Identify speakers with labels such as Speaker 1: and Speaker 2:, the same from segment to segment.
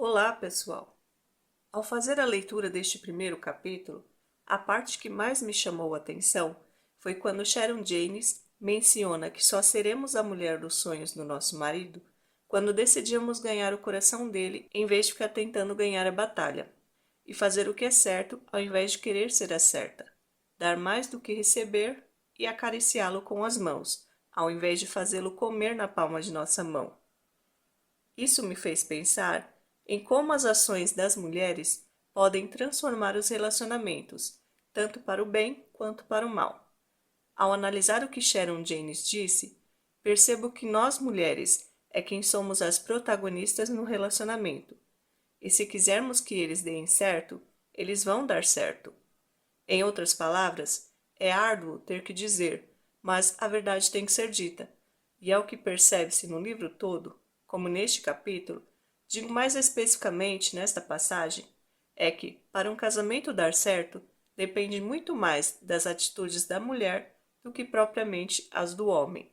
Speaker 1: Olá, pessoal! Ao fazer a leitura deste primeiro capítulo, a parte que mais me chamou a atenção foi quando Sharon Janes menciona que só seremos a mulher dos sonhos do nosso marido quando decidimos ganhar o coração dele em vez de ficar tentando ganhar a batalha, e fazer o que é certo ao invés de querer ser a certa, dar mais do que receber e acariciá-lo com as mãos, ao invés de fazê-lo comer na palma de nossa mão. Isso me fez pensar em como as ações das mulheres podem transformar os relacionamentos, tanto para o bem quanto para o mal. Ao analisar o que Sharon Janes disse, percebo que nós mulheres é quem somos as protagonistas no relacionamento. E se quisermos que eles deem certo, eles vão dar certo. Em outras palavras, é árduo ter que dizer, mas a verdade tem que ser dita. E ao que percebe-se no livro todo, como neste capítulo, digo mais especificamente nesta passagem, é que, para um casamento dar certo, depende muito mais das atitudes da mulher do que propriamente as do homem.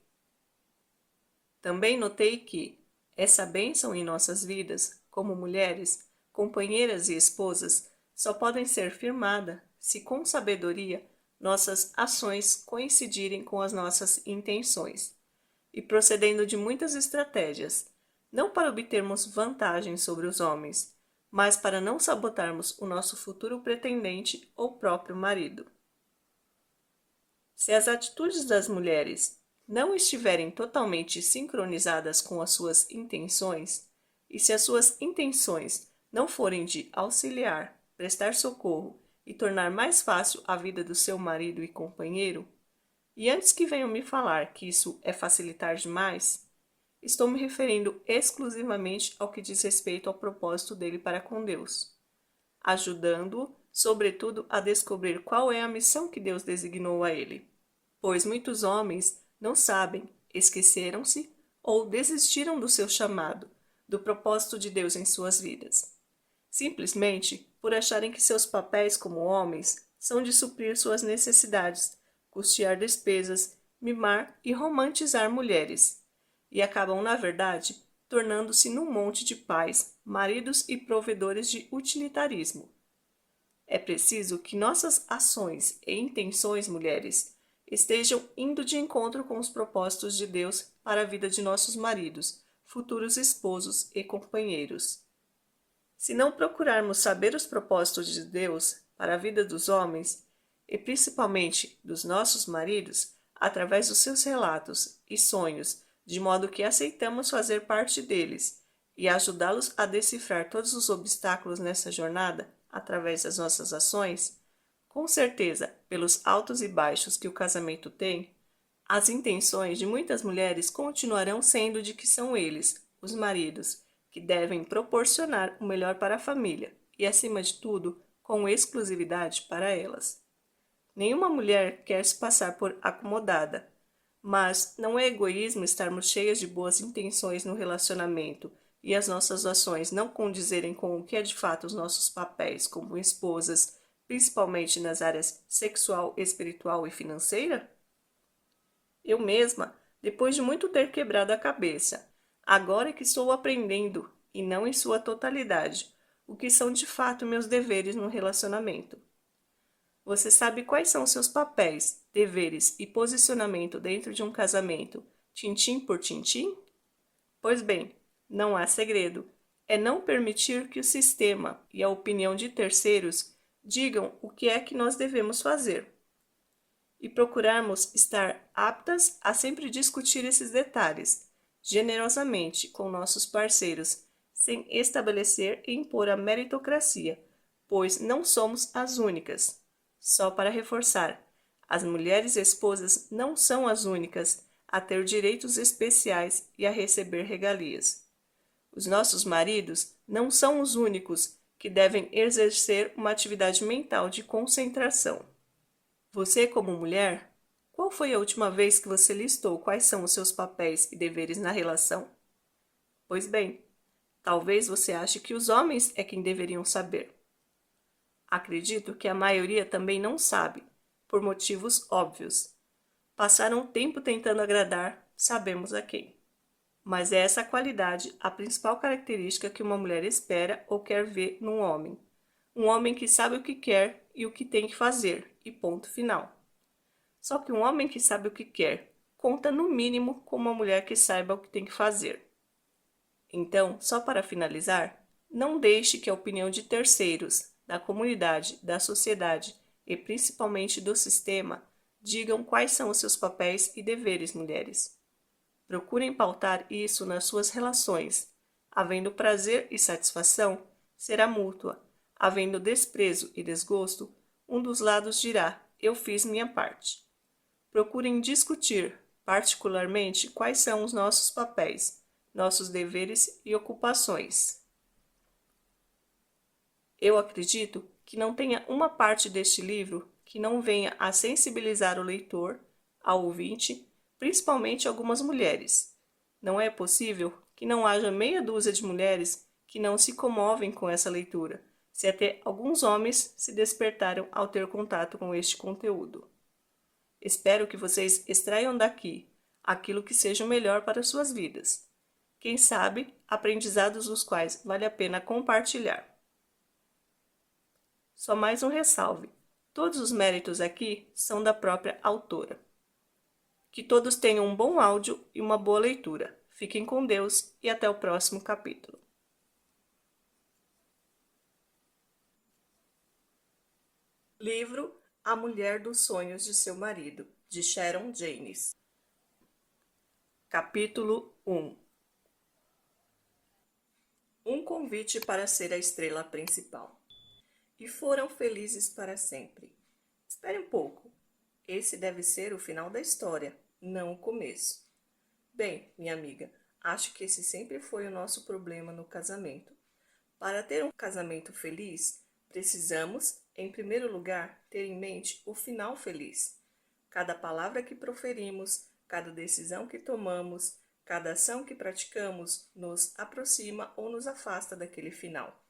Speaker 1: Também notei que essa bênção em nossas vidas, como mulheres, companheiras e esposas, só podem ser firmada se com sabedoria nossas ações coincidirem com as nossas intenções, e procedendo de muitas estratégias, não para obtermos vantagem sobre os homens, mas para não sabotarmos o nosso futuro pretendente ou próprio marido. Se as atitudes das mulheres não estiverem totalmente sincronizadas com as suas intenções, e se as suas intenções não forem de auxiliar, prestar socorro e tornar mais fácil a vida do seu marido e companheiro, e antes que venham me falar que isso é facilitar demais, estou me referindo exclusivamente ao que diz respeito ao propósito dele para com Deus, ajudando-o, sobretudo, a descobrir qual é a missão que Deus designou a ele. Pois muitos homens não sabem, esqueceram-se ou desistiram do seu chamado, do propósito de Deus em suas vidas, simplesmente por acharem que seus papéis como homens são de suprir suas necessidades, custear despesas, mimar e romantizar mulheres, e acabam, na verdade, tornando-se num monte de pais, maridos e provedores de utilitarismo. É preciso que nossas ações e intenções, mulheres, estejam indo de encontro com os propósitos de Deus para a vida de nossos maridos, futuros esposos e companheiros. Se não procurarmos saber os propósitos de Deus para a vida dos homens, e principalmente dos nossos maridos, através dos seus relatos e sonhos, de modo que aceitamos fazer parte deles e ajudá-los a decifrar todos os obstáculos nessa jornada através das nossas ações, com certeza, pelos altos e baixos que o casamento tem, as intenções de muitas mulheres continuarão sendo de que são eles, os maridos, que devem proporcionar o melhor para a família e, acima de tudo, com exclusividade para elas. Nenhuma mulher quer se passar por acomodada, mas não é egoísmo estarmos cheias de boas intenções no relacionamento e as nossas ações não condizerem com o que é de fato os nossos papéis como esposas, principalmente nas áreas sexual, espiritual e financeira? Eu mesma, depois de muito ter quebrado a cabeça, agora é que estou aprendendo, e não em sua totalidade, o que são de fato meus deveres no relacionamento. Você sabe quais são seus papéis, deveres e posicionamento dentro de um casamento, tintim por tintim? Pois bem, não há segredo. É não permitir que o sistema e a opinião de terceiros digam o que é que nós devemos fazer. E procurarmos estar aptas a sempre discutir esses detalhes, generosamente, com nossos parceiros, sem estabelecer e impor a meritocracia, pois não somos as únicas. Só para reforçar, as mulheres esposas não são as únicas a ter direitos especiais e a receber regalias. Os nossos maridos não são os únicos que devem exercer uma atividade mental de concentração. Você, como mulher, qual foi a última vez que você listou quais são os seus papéis e deveres na relação? Pois bem, talvez você ache que os homens é quem deveriam saber. Acredito que a maioria também não sabe, por motivos óbvios. Passaram tempo tentando agradar, sabemos a quem. Mas é essa qualidade a principal característica que uma mulher espera ou quer ver num homem. Um homem que sabe o que quer e o que tem que fazer, e ponto final. Só que um homem que sabe o que quer conta no mínimo com uma mulher que saiba o que tem que fazer. Então, só para finalizar, não deixe que a opinião de terceiros, da comunidade, da sociedade e principalmente do sistema digam quais são os seus papéis e deveres, mulheres. Procurem pautar isso nas suas relações. Havendo prazer e satisfação, será mútua. Havendo desprezo e desgosto, um dos lados dirá: eu fiz minha parte. Procurem discutir, particularmente, quais são os nossos papéis, nossos deveres e ocupações. Eu acredito que não tenha uma parte deste livro que não venha a sensibilizar o leitor, ao ouvinte, principalmente algumas mulheres. Não é possível que não haja meia dúzia de mulheres que não se comovem com essa leitura, se até alguns homens se despertaram ao ter contato com este conteúdo. Espero que vocês extraiam daqui aquilo que seja o melhor para suas vidas. Quem sabe, aprendizados dos quais vale a pena compartilhar. Só mais um ressalve: todos os méritos aqui são da própria autora. Que todos tenham um bom áudio e uma boa leitura. Fiquem com Deus e até o próximo capítulo. Livro A Mulher dos Sonhos de Seu Marido, de Sharon Jaynes. Capítulo 1. Um convite para ser a estrela principal. E foram felizes para sempre. Espere um pouco. Esse deve ser o final da história, não o começo. Bem, minha amiga, acho que esse sempre foi o nosso problema no casamento. Para ter um casamento feliz, precisamos, em primeiro lugar, ter em mente o final feliz. Cada palavra que proferimos, cada decisão que tomamos, cada ação que praticamos nos aproxima ou nos afasta daquele final.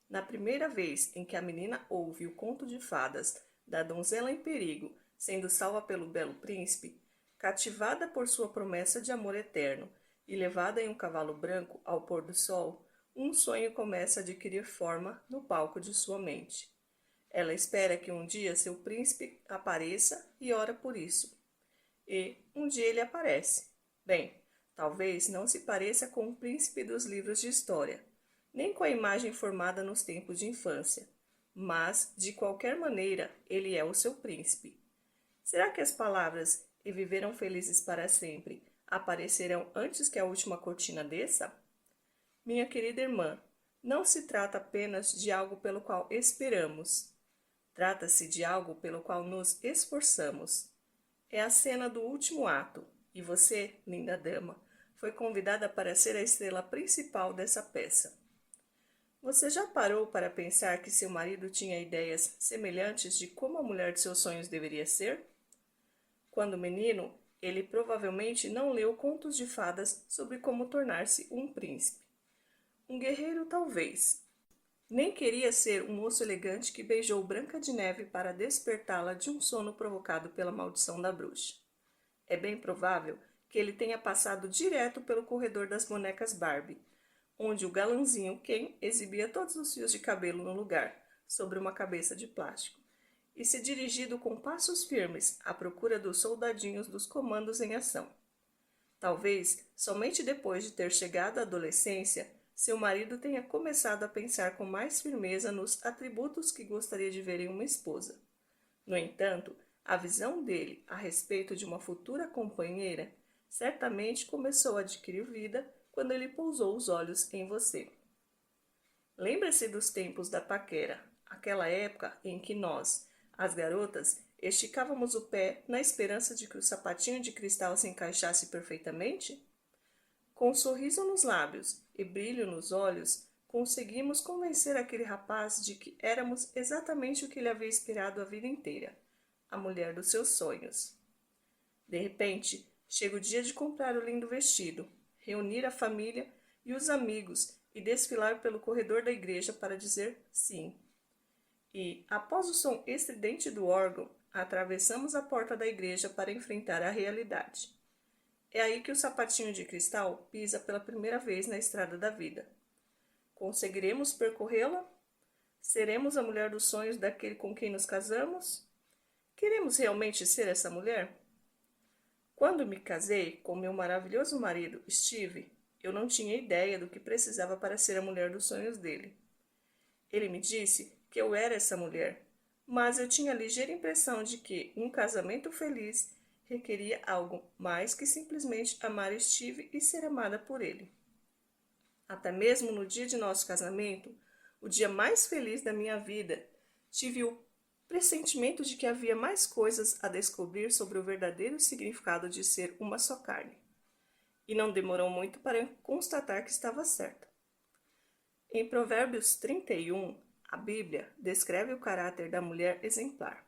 Speaker 1: Na primeira vez em que a menina ouve o conto de fadas da donzela em perigo sendo salva pelo belo príncipe, cativada por sua promessa de amor eterno e levada em um cavalo branco ao pôr do sol, um sonho começa a adquirir forma no palco de sua mente. Ela espera que um dia seu príncipe apareça e ora por isso. E um dia ele aparece. Bem, talvez não se pareça com o príncipe dos livros de história, nem com a imagem formada nos tempos de infância, mas, de qualquer maneira, ele é o seu príncipe. Será que as palavras "e viveram felizes para sempre" aparecerão antes que a última cortina desça? Minha querida irmã, não se trata apenas de algo pelo qual esperamos. Trata-se de algo pelo qual nos esforçamos. É a cena do último ato, e você, linda dama, foi convidada para ser a estrela principal dessa peça. Você já parou para pensar que seu marido tinha ideias semelhantes de como a mulher de seus sonhos deveria ser? Quando menino, ele provavelmente não leu contos de fadas sobre como tornar-se um príncipe. Um guerreiro, talvez. Nem queria ser um moço elegante que beijou Branca de Neve para despertá-la de um sono provocado pela maldição da bruxa. É bem provável que ele tenha passado direto pelo corredor das bonecas Barbie, onde o galanzinho Ken exibia todos os fios de cabelo no lugar, sobre uma cabeça de plástico, e se dirigido com passos firmes à procura dos soldadinhos dos comandos em ação. Talvez, somente depois de ter chegado à adolescência, seu marido tenha começado a pensar com mais firmeza nos atributos que gostaria de ver em uma esposa. No entanto, a visão dele a respeito de uma futura companheira certamente começou a adquirir vida quando ele pousou os olhos em você. Lembre-se dos tempos da paquera, aquela época em que nós, as garotas, esticávamos o pé na esperança de que o sapatinho de cristal se encaixasse perfeitamente? Com um sorriso nos lábios e brilho nos olhos, conseguimos convencer aquele rapaz de que éramos exatamente o que ele havia esperado a vida inteira, a mulher dos seus sonhos. De repente, chega o dia de comprar o lindo vestido, reunir a família e os amigos e desfilar pelo corredor da igreja para dizer sim. E, após o som estridente do órgão, atravessamos a porta da igreja para enfrentar a realidade. É aí que o sapatinho de cristal pisa pela primeira vez na estrada da vida. Conseguiremos percorrê-la? Seremos a mulher dos sonhos daquele com quem nos casamos? Queremos realmente ser essa mulher? Quando me casei com meu maravilhoso marido, Steve, eu não tinha ideia do que precisava para ser a mulher dos sonhos dele. Ele me disse que eu era essa mulher, mas eu tinha a ligeira impressão de que um casamento feliz requeria algo mais que simplesmente amar Steve e ser amada por ele. Até mesmo no dia de nosso casamento, o dia mais feliz da minha vida, tive o pressentimento de que havia mais coisas a descobrir sobre o verdadeiro significado de ser uma só carne. E não demorou muito para constatar que estava certa. Em Provérbios 31, a Bíblia descreve o caráter da mulher exemplar.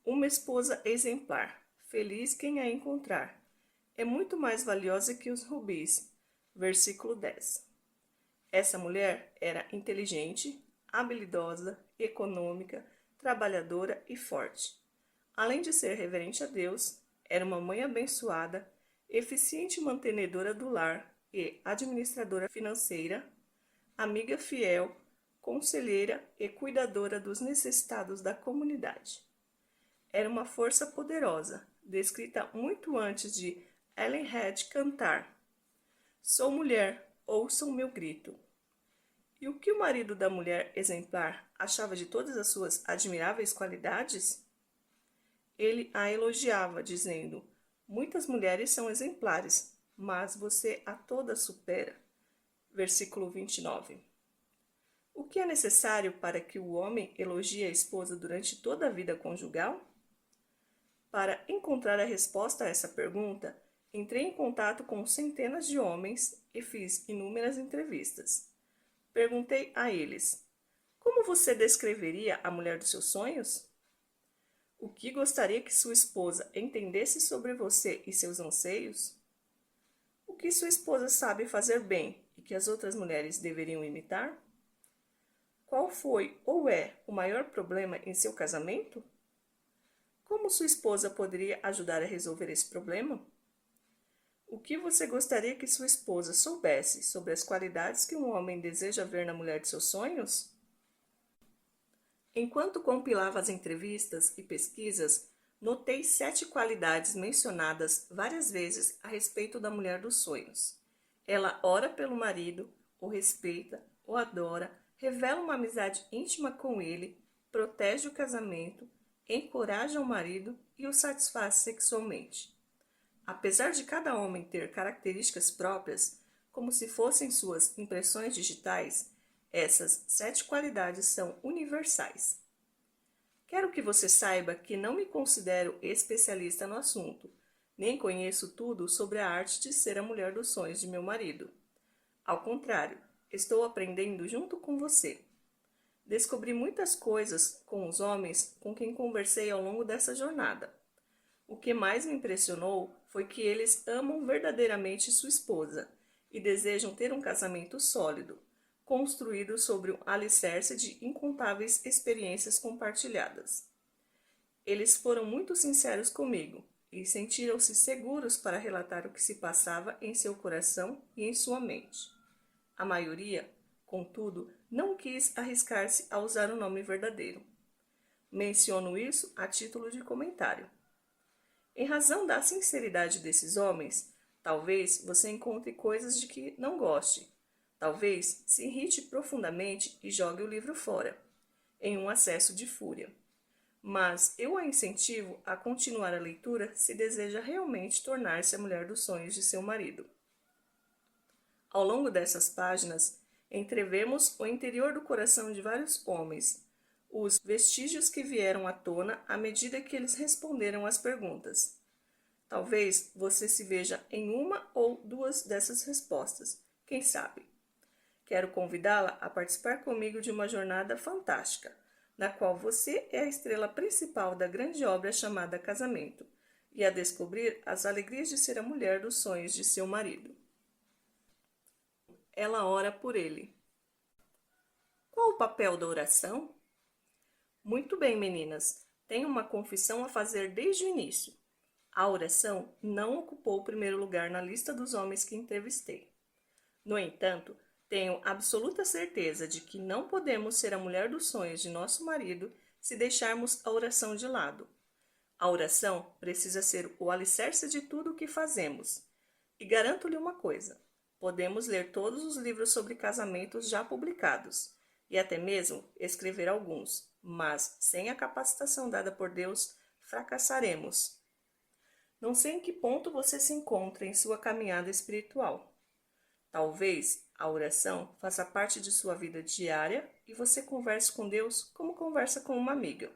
Speaker 1: Uma esposa exemplar, feliz quem a encontrar, é muito mais valiosa que os rubis. Versículo 10. Essa mulher era inteligente, habilidosa, econômica, trabalhadora e forte. Além de ser reverente a Deus, era uma mãe abençoada, eficiente mantenedora do lar e administradora financeira, amiga fiel, conselheira e cuidadora dos necessitados da comunidade. Era uma força poderosa, descrita muito antes de Ellen Head cantar: Sou mulher, ouçam meu grito. E o que o marido da mulher exemplar achava de todas as suas admiráveis qualidades? Ele a elogiava, dizendo: Muitas mulheres são exemplares, mas você a todas supera. Versículo 29. O que é necessário para que o homem elogie a esposa durante toda a vida conjugal? Para encontrar a resposta a essa pergunta, entrei em contato com centenas de homens e fiz inúmeras entrevistas. Perguntei a eles: Como você descreveria a mulher dos seus sonhos? O que gostaria que sua esposa entendesse sobre você e seus anseios? O que sua esposa sabe fazer bem e que as outras mulheres deveriam imitar? Qual foi ou é o maior problema em seu casamento? Como sua esposa poderia ajudar a resolver esse problema? O que você gostaria que sua esposa soubesse sobre as qualidades que um homem deseja ver na mulher de seus sonhos? Enquanto compilava as entrevistas e pesquisas, notei 7 qualidades mencionadas várias vezes a respeito da mulher dos sonhos. Ela ora pelo marido, o respeita, o adora, revela uma amizade íntima com ele, protege o casamento, encoraja o marido e o satisfaz sexualmente. Apesar de cada homem ter características próprias, como se fossem suas impressões digitais, essas 7 qualidades são universais. Quero que você saiba que não me considero especialista no assunto, nem conheço tudo sobre a arte de ser a mulher dos sonhos de meu marido. Ao contrário, estou aprendendo junto com você. Descobri muitas coisas com os homens com quem conversei ao longo dessa jornada. O que mais me impressionou foi que eles amam verdadeiramente sua esposa e desejam ter um casamento sólido, construído sobre um alicerce de incontáveis experiências compartilhadas. Eles foram muito sinceros comigo e sentiram-se seguros para relatar o que se passava em seu coração e em sua mente. A maioria, contudo, não quis arriscar-se a usar o nome verdadeiro. Menciono isso a título de comentário. Em razão da sinceridade desses homens, talvez você encontre coisas de que não goste. Talvez se irrite profundamente e jogue o livro fora, em um acesso de fúria. Mas eu a incentivo a continuar a leitura se deseja realmente tornar-se a mulher dos sonhos de seu marido. Ao longo dessas páginas, entrevemos o interior do coração de vários homens, os vestígios que vieram à tona à medida que eles responderam às perguntas. Talvez você se veja em uma ou duas dessas respostas, quem sabe? Quero convidá-la a participar comigo de uma jornada fantástica, na qual você é a estrela principal da grande obra chamada casamento, e a descobrir as alegrias de ser a mulher dos sonhos de seu marido. Ela ora por ele. Qual o papel da oração? Muito bem, meninas. Tenho uma confissão a fazer desde o início. A oração não ocupou o primeiro lugar na lista dos homens que entrevistei. No entanto, tenho absoluta certeza de que não podemos ser a mulher dos sonhos de nosso marido se deixarmos a oração de lado. A oração precisa ser o alicerce de tudo o que fazemos. E garanto-lhe uma coisa: podemos ler todos os livros sobre casamentos já publicados, e até mesmo escrever alguns, mas sem a capacitação dada por Deus, fracassaremos. Não sei em que ponto você se encontra em sua caminhada espiritual. Talvez a oração faça parte de sua vida diária e você converse com Deus como conversa com uma amiga.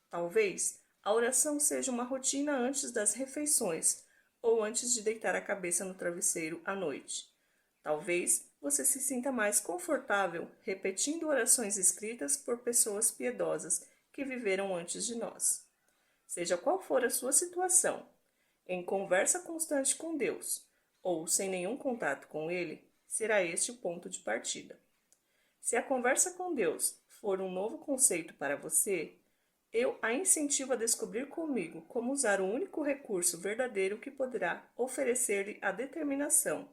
Speaker 1: Talvez a oração seja uma rotina antes das refeições ou antes de deitar a cabeça no travesseiro à noite. Talvez você se sinta mais confortável repetindo orações escritas por pessoas piedosas que viveram antes de nós. Seja qual for a sua situação, em conversa constante com Deus ou sem nenhum contato com Ele, será este o ponto de partida. Se a conversa com Deus for um novo conceito para você, eu a incentivo a descobrir comigo como usar o único recurso verdadeiro que poderá oferecer-lhe a determinação,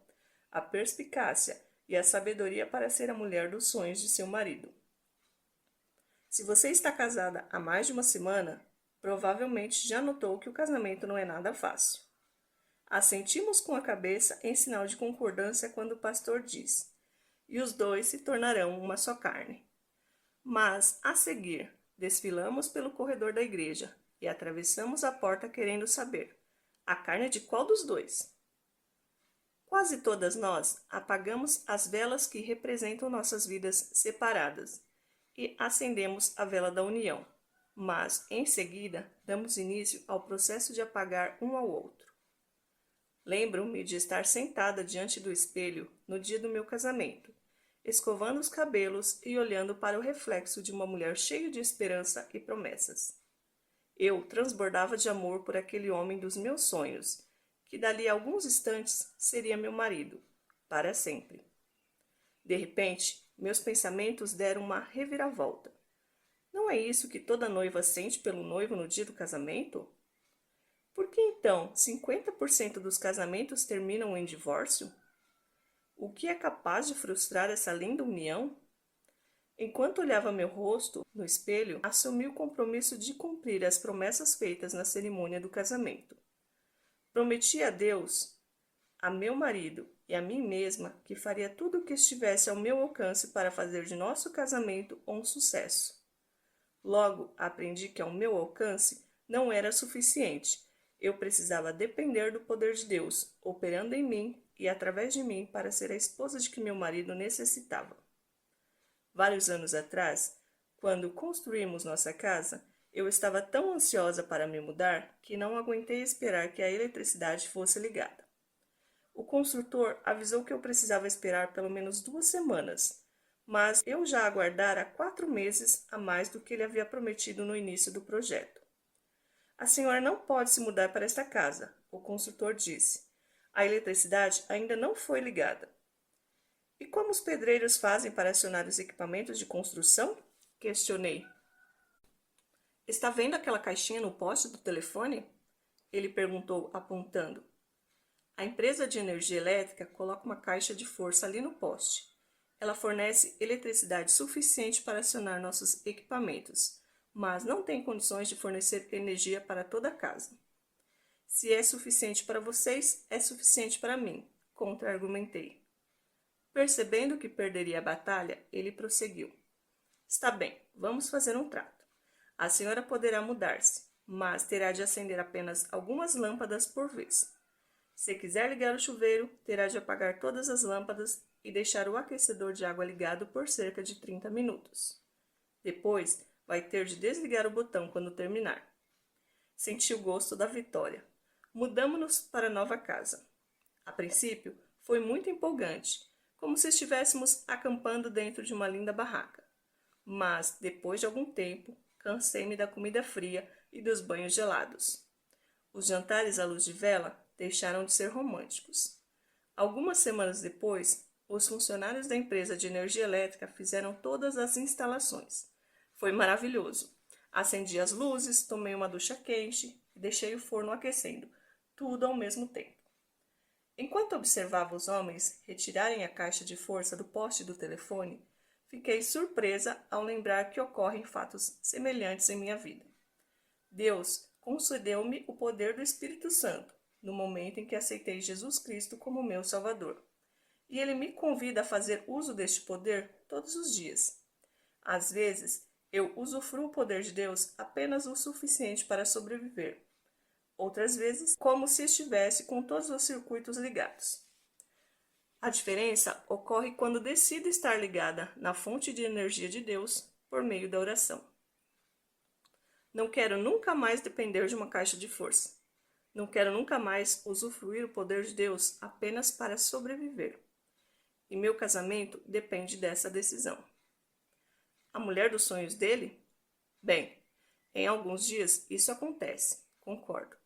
Speaker 1: a perspicácia e a sabedoria para ser a mulher dos sonhos de seu marido. Se você está casada há mais de uma semana, provavelmente já notou que o casamento não é nada fácil. Assentimos com a cabeça em sinal de concordância quando o pastor diz: "E os dois se tornarão uma só carne." Mas, a seguir, desfilamos pelo corredor da igreja e atravessamos a porta querendo saber: a carne de qual dos dois? Quase todas nós apagamos as velas que representam nossas vidas separadas e acendemos a vela da união, mas, em seguida, damos início ao processo de apagar um ao outro. Lembro-me de estar sentada diante do espelho no dia do meu casamento, escovando os cabelos e olhando para o reflexo de uma mulher cheia de esperança e promessas. Eu transbordava de amor por aquele homem dos meus sonhos, que dali a alguns instantes seria meu marido, para sempre. De repente, meus pensamentos deram uma reviravolta. Não é isso que toda noiva sente pelo noivo no dia do casamento? Por que então 50% dos casamentos terminam em divórcio? O que é capaz de frustrar essa linda união? Enquanto olhava meu rosto no espelho, assumi o compromisso de cumprir as promessas feitas na cerimônia do casamento. Prometi a Deus, a meu marido e a mim mesma que faria tudo o que estivesse ao meu alcance para fazer de nosso casamento um sucesso. Logo, aprendi que ao meu alcance não era suficiente. Eu precisava depender do poder de Deus, operando em mim e através de mim para ser a esposa de que meu marido necessitava. Vários anos atrás, quando construímos nossa casa, eu estava tão ansiosa para me mudar que não aguentei esperar que a eletricidade fosse ligada. O construtor avisou que eu precisava esperar pelo menos 2 semanas, mas eu já aguardara 4 meses a mais do que ele havia prometido no início do projeto. "A senhora não pode se mudar para esta casa", o construtor disse. "A eletricidade ainda não foi ligada." "E como os pedreiros fazem para acionar os equipamentos de construção?" questionei. "Está vendo aquela caixinha no poste do telefone?" ele perguntou, apontando. "A empresa de energia elétrica coloca uma caixa de força ali no poste. Ela fornece eletricidade suficiente para acionar nossos equipamentos, mas não tem condições de fornecer energia para toda a casa." "Se é suficiente para vocês, é suficiente para mim", contra-argumentei. Percebendo que perderia a batalha, ele prosseguiu: "Está bem, vamos fazer um trato. A senhora poderá mudar-se, mas terá de acender apenas algumas lâmpadas por vez. Se quiser ligar o chuveiro, terá de apagar todas as lâmpadas e deixar o aquecedor de água ligado por cerca de 30 minutos. Depois, vai ter de desligar o botão quando terminar." Senti o gosto da vitória. Mudamo-nos para a nova casa. A princípio, foi muito empolgante, como se estivéssemos acampando dentro de uma linda barraca. Mas, depois de algum tempo, cansei-me da comida fria e dos banhos gelados. Os jantares à luz de vela deixaram de ser românticos. Algumas semanas depois, os funcionários da empresa de energia elétrica fizeram todas as instalações. Foi maravilhoso. Acendi as luzes, tomei uma ducha quente e deixei o forno aquecendo, tudo ao mesmo tempo. Enquanto observava os homens retirarem a caixa de força do poste do telefone, fiquei surpresa ao lembrar que ocorrem fatos semelhantes em minha vida. Deus concedeu-me o poder do Espírito Santo no momento em que aceitei Jesus Cristo como meu Salvador. E Ele me convida a fazer uso deste poder todos os dias. Às vezes, eu usufruo o poder de Deus apenas o suficiente para sobreviver. Outras vezes, como se estivesse com todos os circuitos ligados. A diferença ocorre quando decido estar ligada na fonte de energia de Deus por meio da oração. Não quero nunca mais depender de uma caixa de força. Não quero nunca mais usufruir o poder de Deus apenas para sobreviver. E meu casamento depende dessa decisão. A mulher dos sonhos dele? Bem, em alguns dias isso acontece, concordo.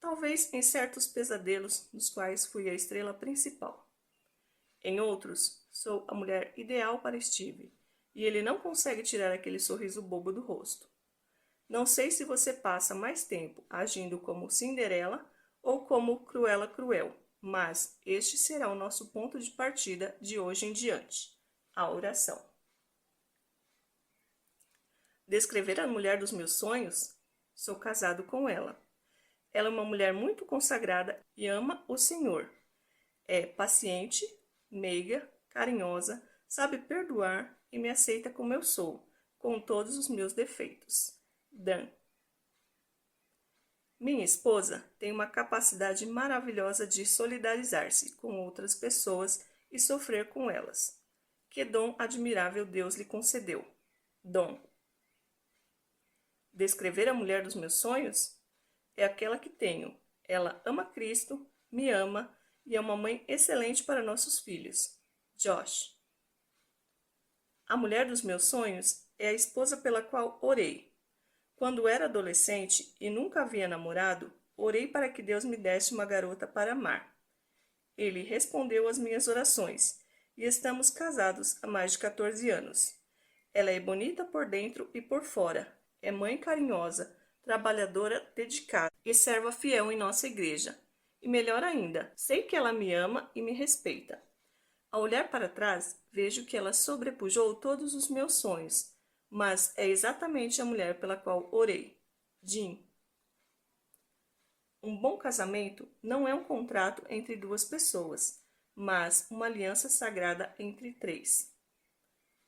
Speaker 1: Talvez em certos pesadelos nos quais fui a estrela principal. Em outros, sou a mulher ideal para Steve, e ele não consegue tirar aquele sorriso bobo do rosto. Não sei se você passa mais tempo agindo como Cinderela ou como Cruella Cruel, mas este será o nosso ponto de partida de hoje em diante, a oração. Descrever a mulher dos meus sonhos? Sou casado com ela. Ela é uma mulher muito consagrada e ama o Senhor. É paciente, meiga, carinhosa, sabe perdoar e me aceita como eu sou, com todos os meus defeitos. Dan. Minha esposa tem uma capacidade maravilhosa de solidarizar-se com outras pessoas e sofrer com elas. Que dom admirável Deus lhe concedeu. Dom. Descrever a mulher dos meus sonhos? É aquela que tenho. Ela ama Cristo, me ama e é uma mãe excelente para nossos filhos. Josh. A mulher dos meus sonhos é a esposa pela qual orei. Quando era adolescente e nunca havia namorado, orei para que Deus me desse uma garota para amar. Ele respondeu às minhas orações e estamos casados há mais de 14 anos. Ela é bonita por dentro e por fora, é mãe carinhosa, trabalhadora dedicada e serva fiel em nossa igreja. E melhor ainda, sei que ela me ama e me respeita. Ao olhar para trás, vejo que ela sobrepujou todos os meus sonhos, mas é exatamente a mulher pela qual orei. Jean. Um bom casamento não é um contrato entre duas pessoas, mas uma aliança sagrada entre três.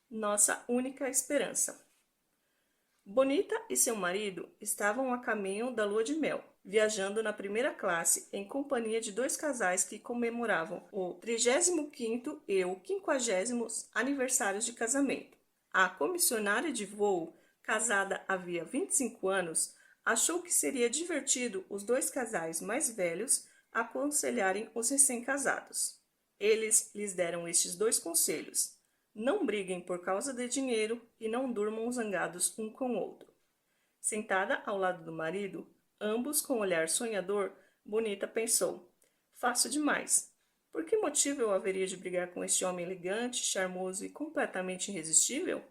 Speaker 1: Nossa única esperança. Bonita e seu marido estavam a caminho da lua de mel, viajando na primeira classe em companhia de dois casais que comemoravam o 35º e o 50º aniversários de casamento. A comissionária de voo, casada havia 25 anos, achou que seria divertido os dois casais mais velhos aconselharem os recém-casados. Eles lhes deram estes dois conselhos: não briguem por causa de dinheiro e não durmam zangados um com o outro. Sentada ao lado do marido, ambos com olhar sonhador, Bonita pensou: faço demais. Por que motivo eu haveria de brigar com este homem elegante, charmoso e completamente irresistível?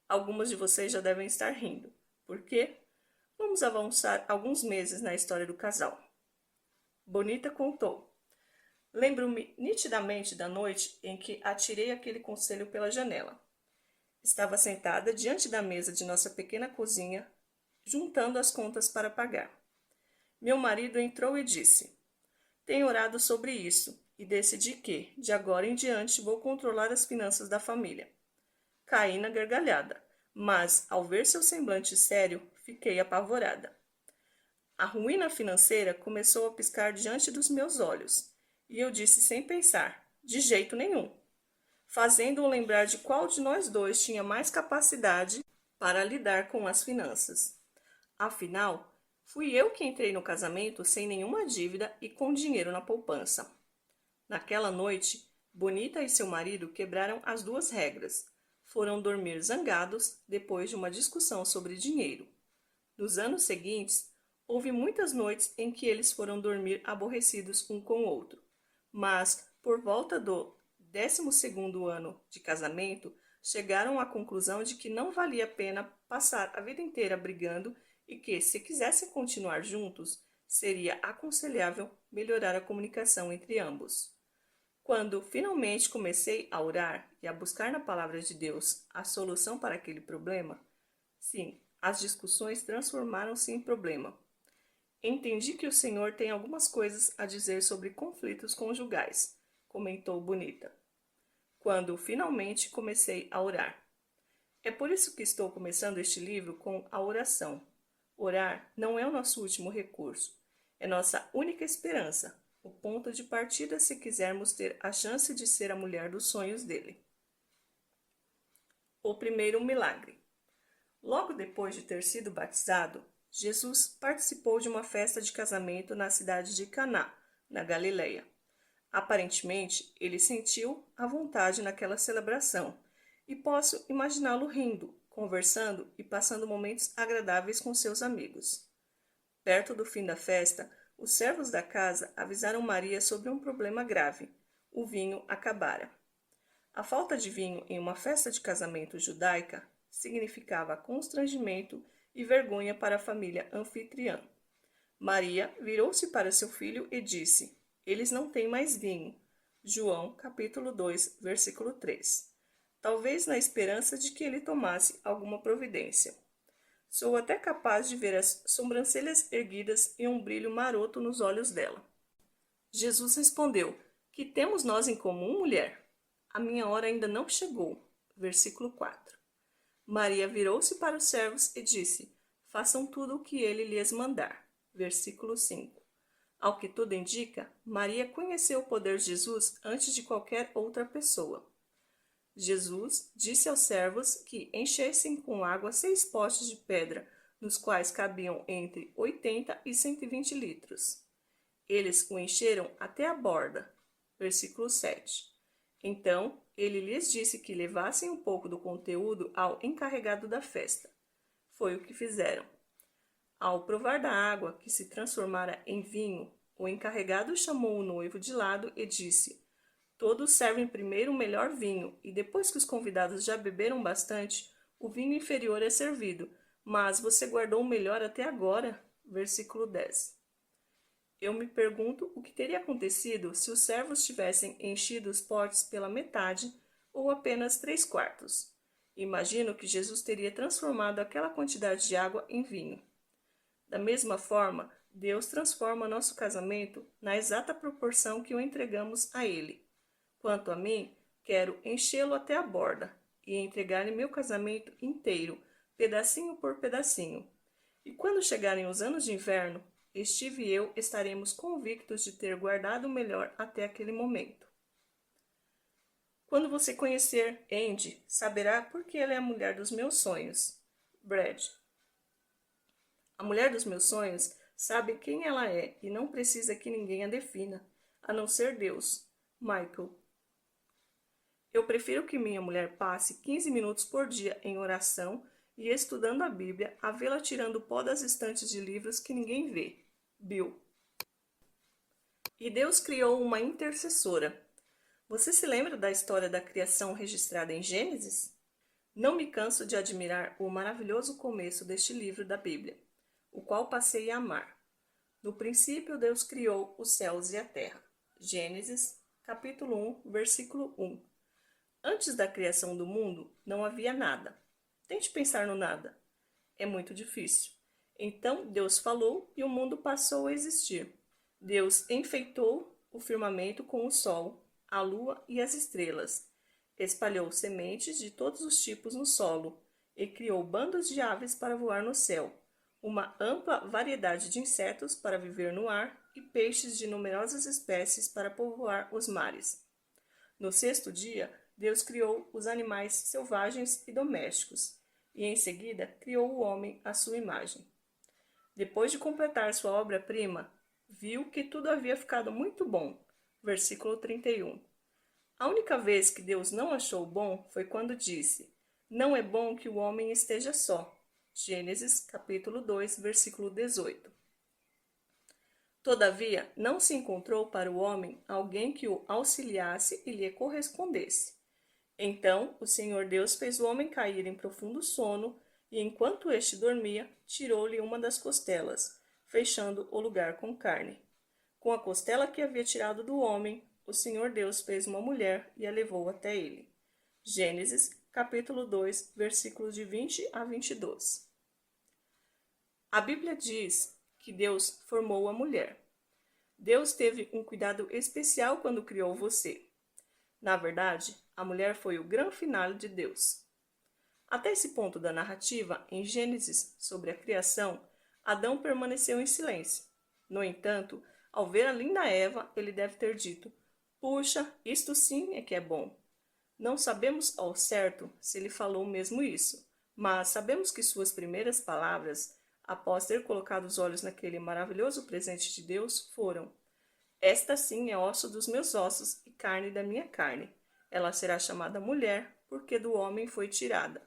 Speaker 1: Algumas de vocês já devem estar rindo. Por quê? Vamos avançar alguns meses na história do casal. Bonita contou: lembro-me nitidamente da noite em que atirei aquele conselho pela janela. Estava sentada diante da mesa de nossa pequena cozinha, juntando as contas para pagar. Meu marido entrou e disse: tenho orado sobre isso e decidi que, de agora em diante, vou controlar as finanças da família. Caí na gargalhada, mas, ao ver seu semblante sério, fiquei apavorada. A ruína financeira começou a piscar diante dos meus olhos, e eu disse sem pensar: de jeito nenhum, fazendo-o lembrar de qual de nós dois tinha mais capacidade para lidar com as finanças. Afinal, fui eu que entrei no casamento sem nenhuma dívida e com dinheiro na poupança. Naquela noite, Bonita e seu marido quebraram as duas regras. Foram dormir zangados depois de uma discussão sobre dinheiro. Nos anos seguintes, houve muitas noites em que eles foram dormir aborrecidos um com o outro. Mas, por volta do 12º ano de casamento, chegaram à conclusão de que não valia a pena passar a vida inteira brigando e que, se quisessem continuar juntos, seria aconselhável melhorar a comunicação entre ambos. Quando finalmente comecei a orar e a buscar na palavra de Deus a solução para aquele problema, sim, as discussões transformaram-se em problema. Entendi que o Senhor tem algumas coisas a dizer sobre conflitos conjugais, comentou Bonita, quando finalmente comecei a orar. É por isso que estou começando este livro com a oração. Orar não é o nosso último recurso, é nossa única esperança, o ponto de partida se quisermos ter a chance de ser a mulher dos sonhos dele. O primeiro milagre. Logo depois de ter sido batizado, Jesus participou de uma festa de casamento na cidade de Caná, na Galileia. Aparentemente, ele sentiu à vontade naquela celebração, e posso imaginá-lo rindo, conversando e passando momentos agradáveis com seus amigos. Perto do fim da festa, os servos da casa avisaram Maria sobre um problema grave: o vinho acabara. A falta de vinho em uma festa de casamento judaica significava constrangimento e vergonha para a família anfitriã. Maria virou-se para seu filho e disse: Eles não têm mais vinho. João, capítulo 2, versículo 3. Talvez na esperança de que ele tomasse alguma providência. Sou até capaz de ver as sobrancelhas erguidas e um brilho maroto nos olhos dela. Jesus respondeu: Que temos nós em comum, mulher? A minha hora ainda não chegou. Versículo 4. Maria virou-se para os servos e disse: Façam tudo o que ele lhes mandar. Versículo 5. Ao que tudo indica, Maria conheceu o poder de Jesus antes de qualquer outra pessoa. Jesus disse aos servos que enchessem com água 6 potes de pedra, nos quais cabiam entre 80 e 120 litros. Eles o encheram até a borda. Versículo 7. Então, ele lhes disse que levassem um pouco do conteúdo ao encarregado da festa. Foi o que fizeram. Ao provar da água que se transformara em vinho, o encarregado chamou o noivo de lado e disse: Todos servem primeiro o melhor vinho, e depois que os convidados já beberam bastante, o vinho inferior é servido, mas você guardou o melhor até agora. Versículo 10. Eu me pergunto o que teria acontecido se os servos tivessem enchido os potes pela metade ou apenas 3/4. Imagino que Jesus teria transformado aquela quantidade de água em vinho. Da mesma forma, Deus transforma nosso casamento na exata proporção que o entregamos a Ele. Quanto a mim, quero enchê-lo até a borda e entregar-lhe meu casamento inteiro, pedacinho por pedacinho. E quando chegarem os anos de inverno, Steve e eu estaremos convictos de ter guardado o melhor até aquele momento. Quando você conhecer Andy, saberá por que ela é a mulher dos meus sonhos. Brad. A mulher dos meus sonhos sabe quem ela é e não precisa que ninguém a defina, a não ser Deus. Michael. Eu prefiro que minha mulher passe 15 minutos por dia em oração e estudando a Bíblia a vê-la tirando o pó das estantes de livros que ninguém vê. Bill. E Deus criou uma intercessora. Você se lembra da história da criação registrada em Gênesis? Não me canso de admirar o maravilhoso começo deste livro da Bíblia, o qual passei a amar. No princípio, Deus criou os céus e a terra. Gênesis, capítulo 1, versículo 1. Antes da criação do mundo, não havia nada. Tente pensar no nada. É muito difícil. Então Deus falou e o mundo passou a existir. Deus enfeitou o firmamento com o sol, a lua e as estrelas. Espalhou sementes de todos os tipos no solo e criou bandos de aves para voar no céu, uma ampla variedade de insetos para viver no ar e peixes de numerosas espécies para povoar os mares. No sexto dia, Deus criou os animais selvagens e domésticos, e em seguida criou o homem à sua imagem. Depois de completar sua obra-prima, viu que tudo havia ficado muito bom. Versículo 31. A única vez que Deus não achou bom foi quando disse: Não é bom que o homem esteja só. Gênesis, capítulo 2, versículo 18. Todavia, não se encontrou para o homem alguém que o auxiliasse e lhe correspondesse. Então, o Senhor Deus fez o homem cair em profundo sono, e enquanto este dormia, tirou-lhe uma das costelas, fechando o lugar com carne. Com a costela que havia tirado do homem, o Senhor Deus fez uma mulher e a levou até ele. Gênesis, capítulo 2, versículos de 20 a 22. A Bíblia diz que Deus formou a mulher. Deus teve um cuidado especial quando criou você. Na verdade, a mulher foi o grande finale de Deus. Até esse ponto da narrativa, em Gênesis, sobre a criação, Adão permaneceu em silêncio. No entanto, ao ver a linda Eva, ele deve ter dito: "Puxa, isto sim é que é bom." Não sabemos ao certo se ele falou mesmo isso, mas sabemos que suas primeiras palavras, após ter colocado os olhos naquele maravilhoso presente de Deus, foram: "Esta sim é osso dos meus ossos e carne da minha carne. Ela será chamada mulher, porque do homem foi tirada."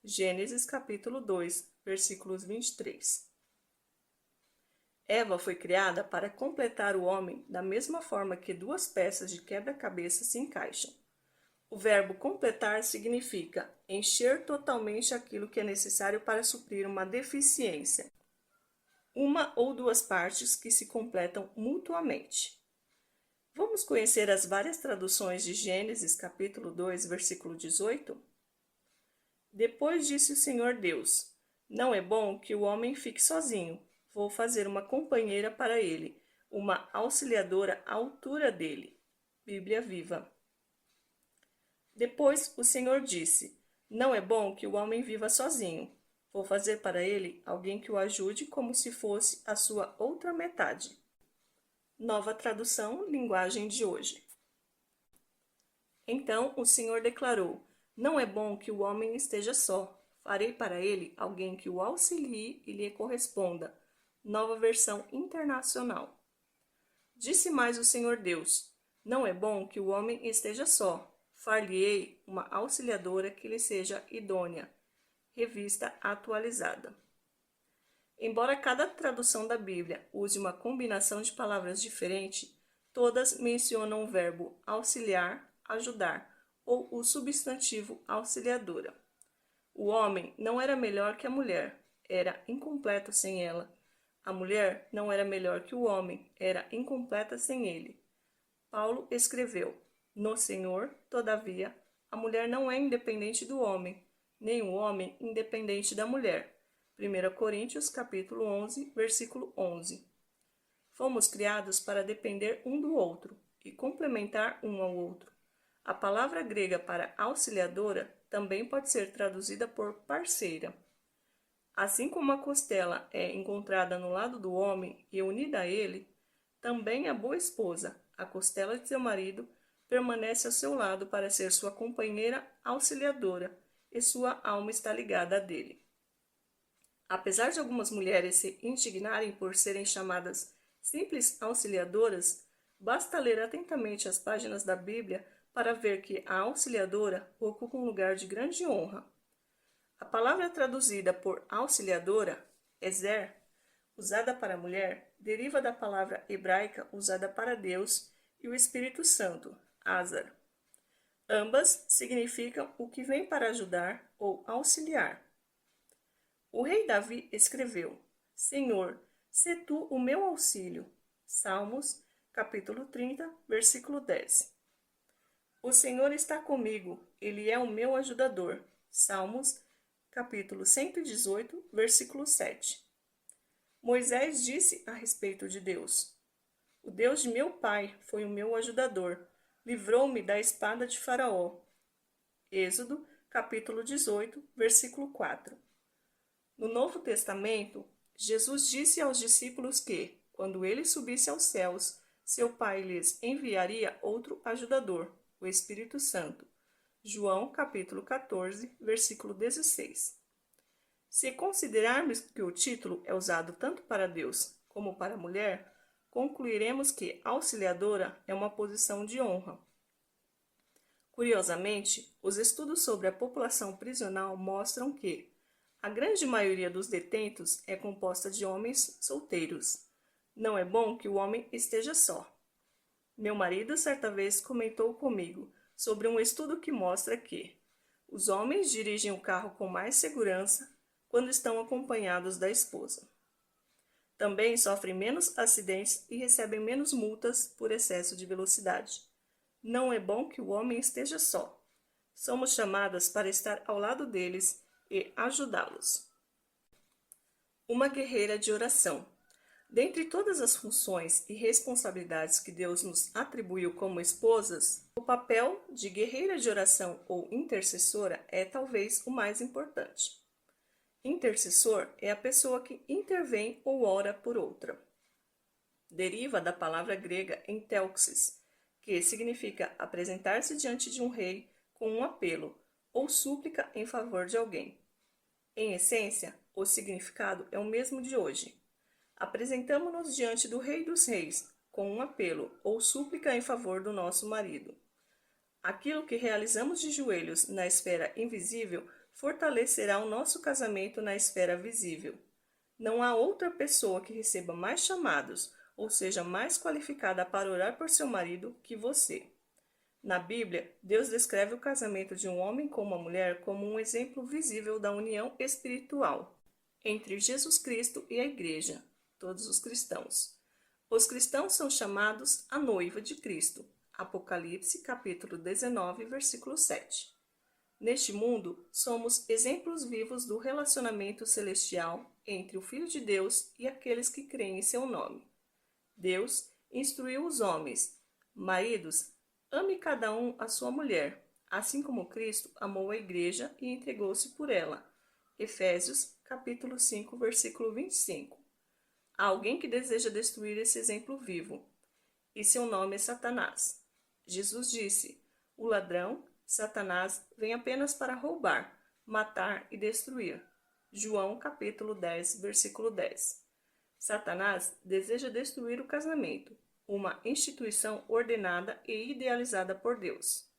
Speaker 1: Gênesis capítulo 2, versículos 23. Eva foi criada para completar o homem da mesma forma que duas peças de quebra-cabeça se encaixam. O verbo completar significa encher totalmente aquilo que é necessário para suprir uma deficiência. Uma ou duas partes que se completam mutuamente. Vamos conhecer as várias traduções de Gênesis capítulo 2, versículo 18? Depois disse o Senhor Deus: "Não é bom que o homem fique sozinho. Vou fazer uma companheira para ele, uma auxiliadora à altura dele." Bíblia Viva. Depois o Senhor disse: "Não é bom que o homem viva sozinho. Vou fazer para ele alguém que o ajude como se fosse a sua outra metade." Nova tradução, linguagem de hoje. Então o Senhor declarou: "Não é bom que o homem esteja só. Farei para ele alguém que o auxilie e lhe corresponda." Nova versão internacional. Disse mais o Senhor Deus: "Não é bom que o homem esteja só. Far-lhe-ei uma auxiliadora que lhe seja idônea." Revista atualizada. Embora cada tradução da Bíblia use uma combinação de palavras diferente, todas mencionam o verbo auxiliar, ajudar, ou o substantivo auxiliadora. O homem não era melhor que a mulher, era incompleto sem ela. A mulher não era melhor que o homem, era incompleta sem ele. Paulo escreveu: "No Senhor, todavia, a mulher não é independente do homem, nem o homem independente da mulher." 1 Coríntios capítulo 11, versículo 11. Fomos criados para depender um do outro e complementar um ao outro. A palavra grega para auxiliadora também pode ser traduzida por parceira. Assim como a costela é encontrada no lado do homem e unida a ele, também a boa esposa, a costela de seu marido, permanece ao seu lado para ser sua companheira auxiliadora, e sua alma está ligada a dele. Apesar de algumas mulheres se indignarem por serem chamadas simples auxiliadoras, basta ler atentamente as páginas da Bíblia para ver que a auxiliadora ocupa um lugar de grande honra. A palavra traduzida por auxiliadora, ezer, usada para mulher, deriva da palavra hebraica usada para Deus e o Espírito Santo, azar. Ambas significam o que vem para ajudar ou auxiliar. O rei Davi escreveu: "Senhor, sê tu o meu auxílio." Salmos, capítulo 30, versículo 10. "O Senhor está comigo, ele é o meu ajudador." Salmos, capítulo 118, versículo 7. Moisés disse a respeito de Deus: "O Deus de meu pai foi o meu ajudador, livrou-me da espada de Faraó." Êxodo, capítulo 18, versículo 4. No Novo Testamento, Jesus disse aos discípulos que, quando ele subisse aos céus, seu Pai lhes enviaria outro ajudador, o Espírito Santo. João, capítulo 14, versículo 16. Se considerarmos que o título é usado tanto para Deus como para a mulher, concluiremos que auxiliadora é uma posição de honra. Curiosamente, os estudos sobre a população prisional mostram que a grande maioria dos detentos é composta de homens solteiros. Não é bom que o homem esteja só. Meu marido certa vez comentou comigo sobre um estudo que mostra que os homens dirigem o carro com mais segurança, quando estão acompanhados da esposa. Também sofrem menos acidentes e recebem menos multas por excesso de velocidade. Não é bom que o homem esteja só. Somos chamadas para estar ao lado deles e ajudá-los. Uma guerreira de oração. Dentre todas as funções e responsabilidades que Deus nos atribuiu como esposas, o papel de guerreira de oração ou intercessora é talvez o mais importante. Intercessor é a pessoa que intervém ou ora por outra. Deriva da palavra grega entelxis, que significa apresentar-se diante de um rei com um apelo ou súplica em favor de alguém. Em essência, o significado é o mesmo de hoje. Apresentamo-nos diante do Rei dos Reis com um apelo ou súplica em favor do nosso marido. Aquilo que realizamos de joelhos na esfera invisível fortalecerá o nosso casamento na esfera visível. Não há outra pessoa que receba mais chamados ou seja mais qualificada para orar por seu marido que você. Na Bíblia, Deus descreve o casamento de um homem com uma mulher como um exemplo visível da união espiritual entre Jesus Cristo e a Igreja, todos os cristãos. Os cristãos são chamados a noiva de Cristo. Apocalipse, capítulo 19, versículo 7. Neste mundo, somos exemplos vivos do relacionamento celestial entre o Filho de Deus e aqueles que creem em seu nome. Deus instruiu os homens: maridos, ame cada um a sua mulher, assim como Cristo amou a igreja e entregou-se por ela. Efésios, capítulo 5, versículo 25. Há alguém que deseja destruir esse exemplo vivo, e seu nome é Satanás. Jesus disse: o ladrão, Satanás, vem apenas para roubar, matar e destruir. João, capítulo 10, versículo 10. Satanás deseja destruir o casamento, uma instituição ordenada e idealizada por Deus.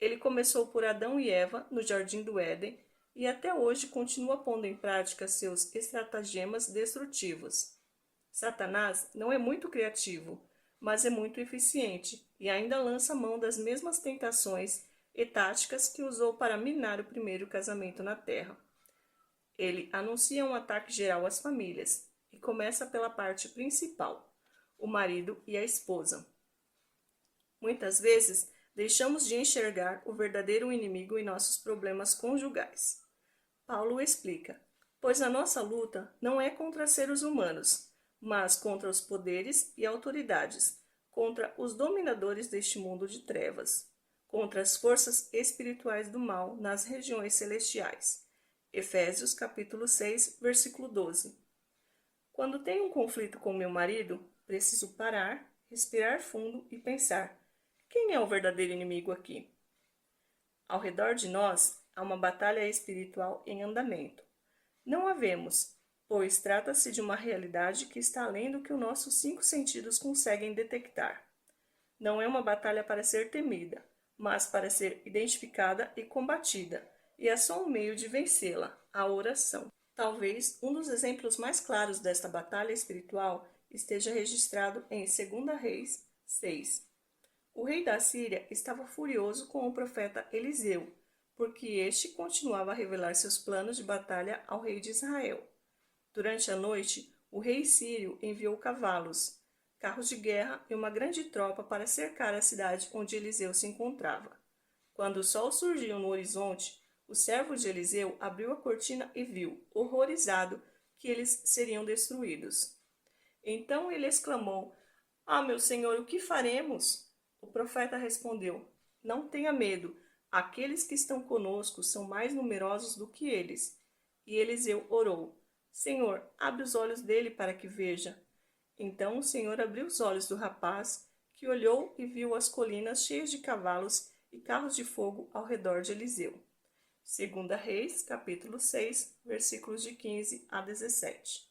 Speaker 1: Ele começou por Adão e Eva no Jardim do Éden e até hoje continua pondo em prática seus estratagemas destrutivos. Satanás não é muito criativo, mas é muito eficiente e ainda lança mão das mesmas tentações e táticas que usou para minar o primeiro casamento na Terra. Ele anuncia um ataque geral às famílias e começa pela parte principal, o marido e a esposa. Muitas vezes, deixamos de enxergar o verdadeiro inimigo em nossos problemas conjugais. Paulo explica: pois a nossa luta não é contra seres humanos, mas contra os poderes e autoridades, contra os dominadores deste mundo de trevas, contra as forças espirituais do mal nas regiões celestiais. Efésios capítulo 6, versículo 12. Quando tenho um conflito com meu marido, preciso parar, respirar fundo e pensar: quem é o verdadeiro inimigo aqui? Ao redor de nós há uma batalha espiritual em andamento. Não a vemos, pois trata-se de uma realidade que está além do que os nossos 5 sentidos conseguem detectar. Não é uma batalha para ser temida, mas para ser identificada e combatida, e é só um meio de vencê-la, a oração. Talvez um dos exemplos mais claros desta batalha espiritual esteja registrado em 2 Reis 6. O rei da Síria estava furioso com o profeta Eliseu, porque este continuava a revelar seus planos de batalha ao rei de Israel. Durante a noite, o rei sírio enviou cavalos, carros de guerra e uma grande tropa para cercar a cidade onde Eliseu se encontrava. Quando o sol surgiu no horizonte, o servo de Eliseu abriu a cortina e viu, horrorizado, que eles seriam destruídos. Então ele exclamou: ah, meu senhor, o que faremos? O profeta respondeu: não tenha medo, aqueles que estão conosco são mais numerosos do que eles. E Eliseu orou: Senhor, abre os olhos dele para que veja. Então o Senhor abriu os olhos do rapaz, que olhou e viu as colinas cheias de cavalos e carros de fogo ao redor de Eliseu. 2 Reis, capítulo 6, versículos de 15 a 17.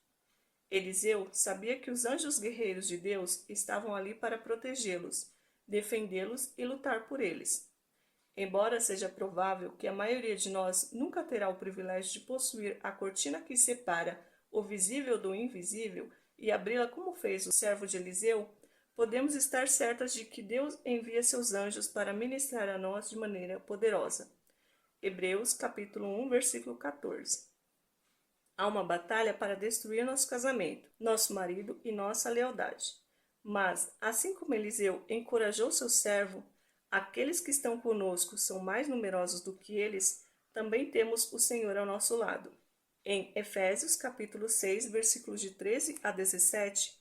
Speaker 1: Eliseu sabia que os anjos guerreiros de Deus estavam ali para protegê-los, defendê-los e lutar por eles. Embora seja provável que a maioria de nós nunca terá o privilégio de possuir a cortina que separa o visível do invisível e abri-la como fez o servo de Eliseu, podemos estar certas de que Deus envia seus anjos para ministrar a nós de maneira poderosa. Hebreus capítulo 1, versículo 14. Há uma batalha para destruir nosso casamento, nosso marido e nossa lealdade. Mas, assim como Eliseu encorajou seu servo, aqueles que estão conosco são mais numerosos do que eles, também temos o Senhor ao nosso lado. Em Efésios capítulo 6, versículos de 13 a 17,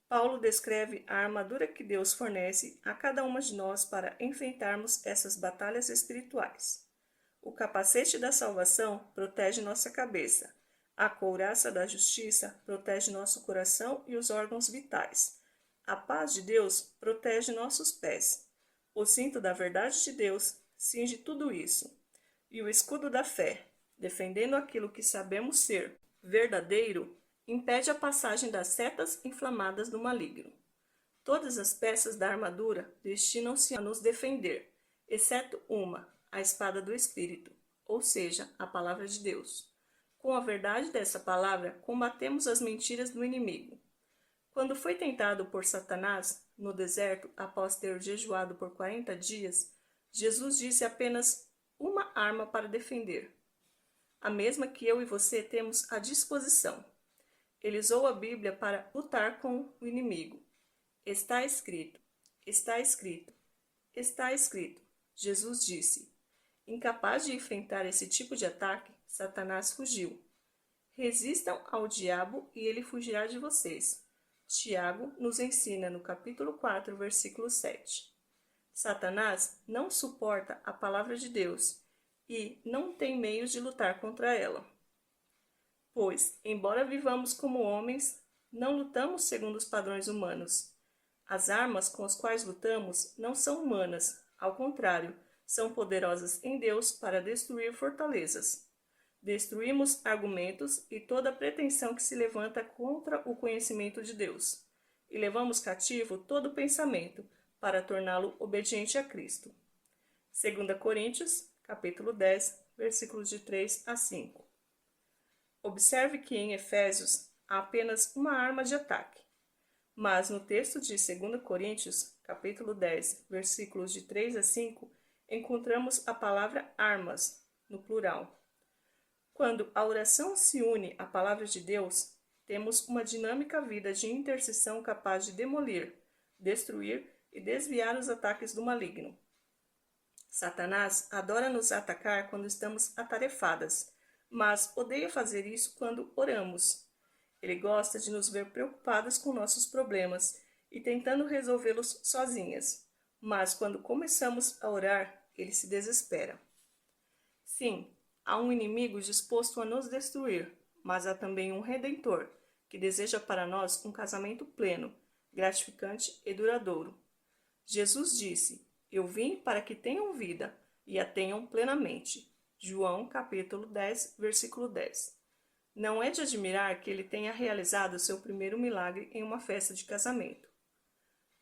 Speaker 1: Paulo descreve a armadura que Deus fornece a cada uma de nós para enfrentarmos essas batalhas espirituais. O capacete da salvação protege nossa cabeça. A couraça da justiça protege nosso coração e os órgãos vitais. A paz de Deus protege nossos pés. O cinto da verdade de Deus cinge tudo isso. E o escudo da fé, defendendo aquilo que sabemos ser verdadeiro, impede a passagem das setas inflamadas do maligno. Todas as peças da armadura destinam-se a nos defender, exceto uma, a espada do Espírito, ou seja, a palavra de Deus. Com a verdade dessa palavra, combatemos as mentiras do inimigo. Quando foi tentado por Satanás no deserto após ter jejuado por 40 dias, Jesus disse apenas uma arma para defender, a mesma que eu e você temos à disposição. Ele usou a Bíblia para lutar com o inimigo. Está escrito, está escrito, está escrito. Jesus disse. Incapaz de enfrentar esse tipo de ataque, Satanás fugiu. Resistam ao diabo e ele fugirá de vocês. Tiago nos ensina no capítulo 4, versículo 7. Satanás não suporta a palavra de Deus e não tem meios de lutar contra ela. Pois, embora vivamos como homens, não lutamos segundo os padrões humanos. As armas com as quais lutamos não são humanas, ao contrário, são poderosas em Deus para destruir fortalezas. Destruímos argumentos e toda pretensão que se levanta contra o conhecimento de Deus, e levamos cativo todo pensamento para torná-lo obediente a Cristo. 2 Coríntios, capítulo 10, versículos de 3 a 5. Observe que em Efésios há apenas uma arma de ataque, mas no texto de 2 Coríntios, capítulo 10, versículos de 3 a 5, encontramos a palavra armas, no plural. Quando a oração se une à palavra de Deus, temos uma dinâmica vida de intercessão capaz de demolir, destruir e desviar os ataques do maligno. Satanás adora nos atacar quando estamos atarefadas, mas odeia fazer isso quando oramos. Ele gosta de nos ver preocupadas com nossos problemas e tentando resolvê-los sozinhas, mas quando começamos a orar, ele se desespera. Sim, há um inimigo disposto a nos destruir, mas há também um Redentor, que deseja para nós um casamento pleno, gratificante e duradouro. Jesus disse, eu vim para que tenham vida e a tenham plenamente. João capítulo 10, versículo 10. Não é de admirar que ele tenha realizado seu primeiro milagre em uma festa de casamento.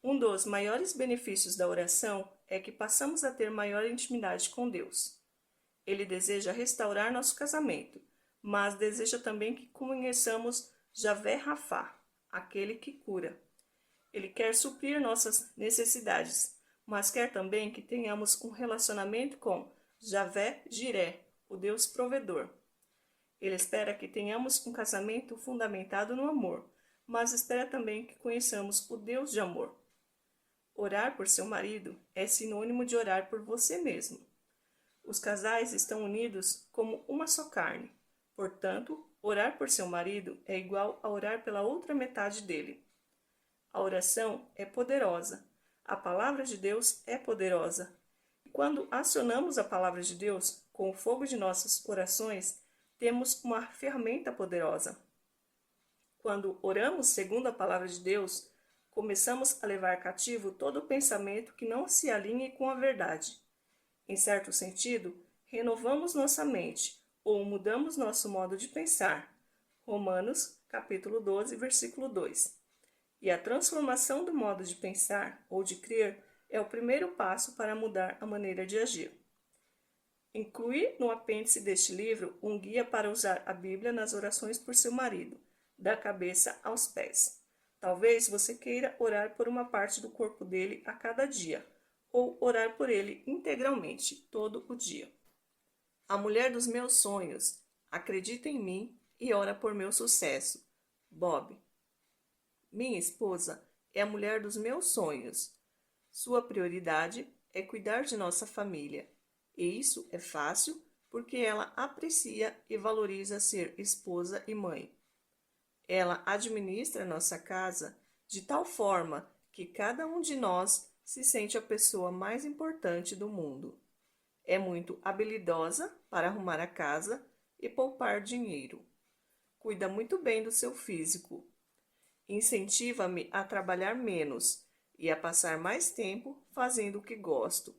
Speaker 1: Um dos maiores benefícios da oração é que passamos a ter maior intimidade com Deus. Ele deseja restaurar nosso casamento, mas deseja também que conheçamos Javé Rafá, aquele que cura. Ele quer suprir nossas necessidades, mas quer também que tenhamos um relacionamento com Javé Jiré, o Deus provedor. Ele espera que tenhamos um casamento fundamentado no amor, mas espera também que conheçamos o Deus de amor. Orar por seu marido é sinônimo de orar por você mesmo. Os casais estão unidos como uma só carne. Portanto, orar por seu marido é igual a orar pela outra metade dele. A oração é poderosa. A palavra de Deus é poderosa. E quando acionamos a palavra de Deus com o fogo de nossos orações, temos uma ferramenta poderosa. Quando oramos segundo a palavra de Deus, começamos a levar cativo todo pensamento que não se alinhe com a verdade. Em certo sentido, renovamos nossa mente ou mudamos nosso modo de pensar. Romanos, capítulo 12, versículo 2. E a transformação do modo de pensar ou de crer é o primeiro passo para mudar a maneira de agir. Inclui no apêndice deste livro um guia para usar a Bíblia nas orações por seu marido, da cabeça aos pés. Talvez você queira orar por uma parte do corpo dele a cada dia, ou orar por ele integralmente, todo o dia. A mulher dos meus sonhos acredita em mim e ora por meu sucesso. Bob. Minha esposa é a mulher dos meus sonhos. Sua prioridade é cuidar de nossa família. E isso é fácil porque ela aprecia e valoriza ser esposa e mãe. Ela administra nossa casa de tal forma que cada um de nós se sente a pessoa mais importante do mundo. É muito habilidosa para arrumar a casa e poupar dinheiro. Cuida muito bem do seu físico. Incentiva-me a trabalhar menos e a passar mais tempo fazendo o que gosto.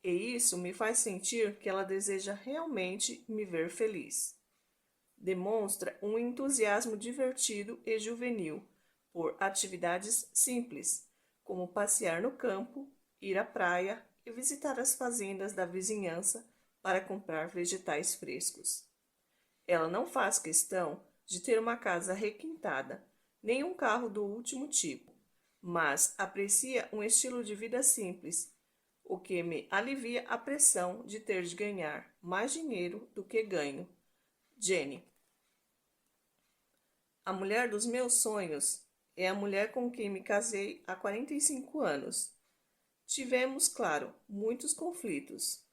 Speaker 1: E isso me faz sentir que ela deseja realmente me ver feliz. Demonstra um entusiasmo divertido e juvenil por atividades simples, como passear no campo, ir à praia e visitar as fazendas da vizinhança para comprar vegetais frescos. Ela não faz questão de ter uma casa requintada, nem um carro do último tipo, mas aprecia um estilo de vida simples, o que me alivia a pressão de ter de ganhar mais dinheiro do que ganho. Jenny. A mulher dos meus sonhos é a mulher com quem me casei há 45 anos. Tivemos, claro, muitos conflitos.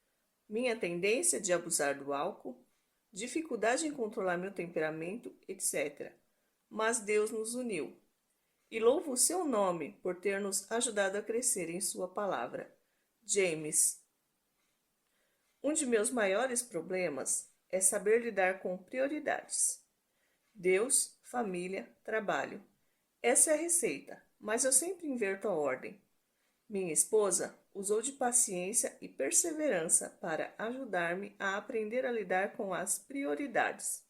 Speaker 1: Minha tendência de abusar do álcool, dificuldade em controlar meu temperamento, etc. Mas Deus nos uniu. E louvo o seu nome por ter nos ajudado a crescer em sua palavra. James. Um de meus maiores problemas é saber lidar com prioridades. Deus, família, trabalho. Essa é a receita, mas eu sempre inverto a ordem. Minha esposa usou de paciência e perseverança para ajudar-me a aprender a lidar com as prioridades.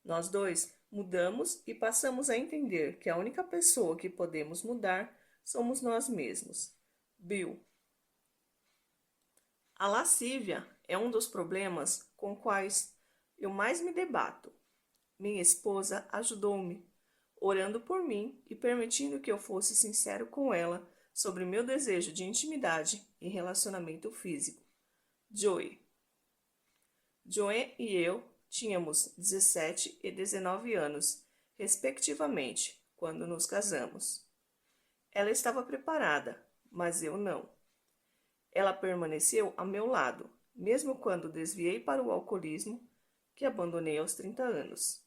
Speaker 1: Nós dois mudamos e passamos a entender que a única pessoa que podemos mudar somos nós mesmos. Bill. A lascívia é um dos problemas com quais eu mais me debato. Minha esposa ajudou-me, orando por mim e permitindo que eu fosse sincero com ela sobre meu desejo de intimidade e relacionamento físico. Joey. Joey e eu tínhamos 17 e 19 anos, respectivamente, quando nos casamos. Ela estava preparada, mas eu não. Ela permaneceu ao meu lado, mesmo quando desviei para o alcoolismo, que abandonei aos 30 anos.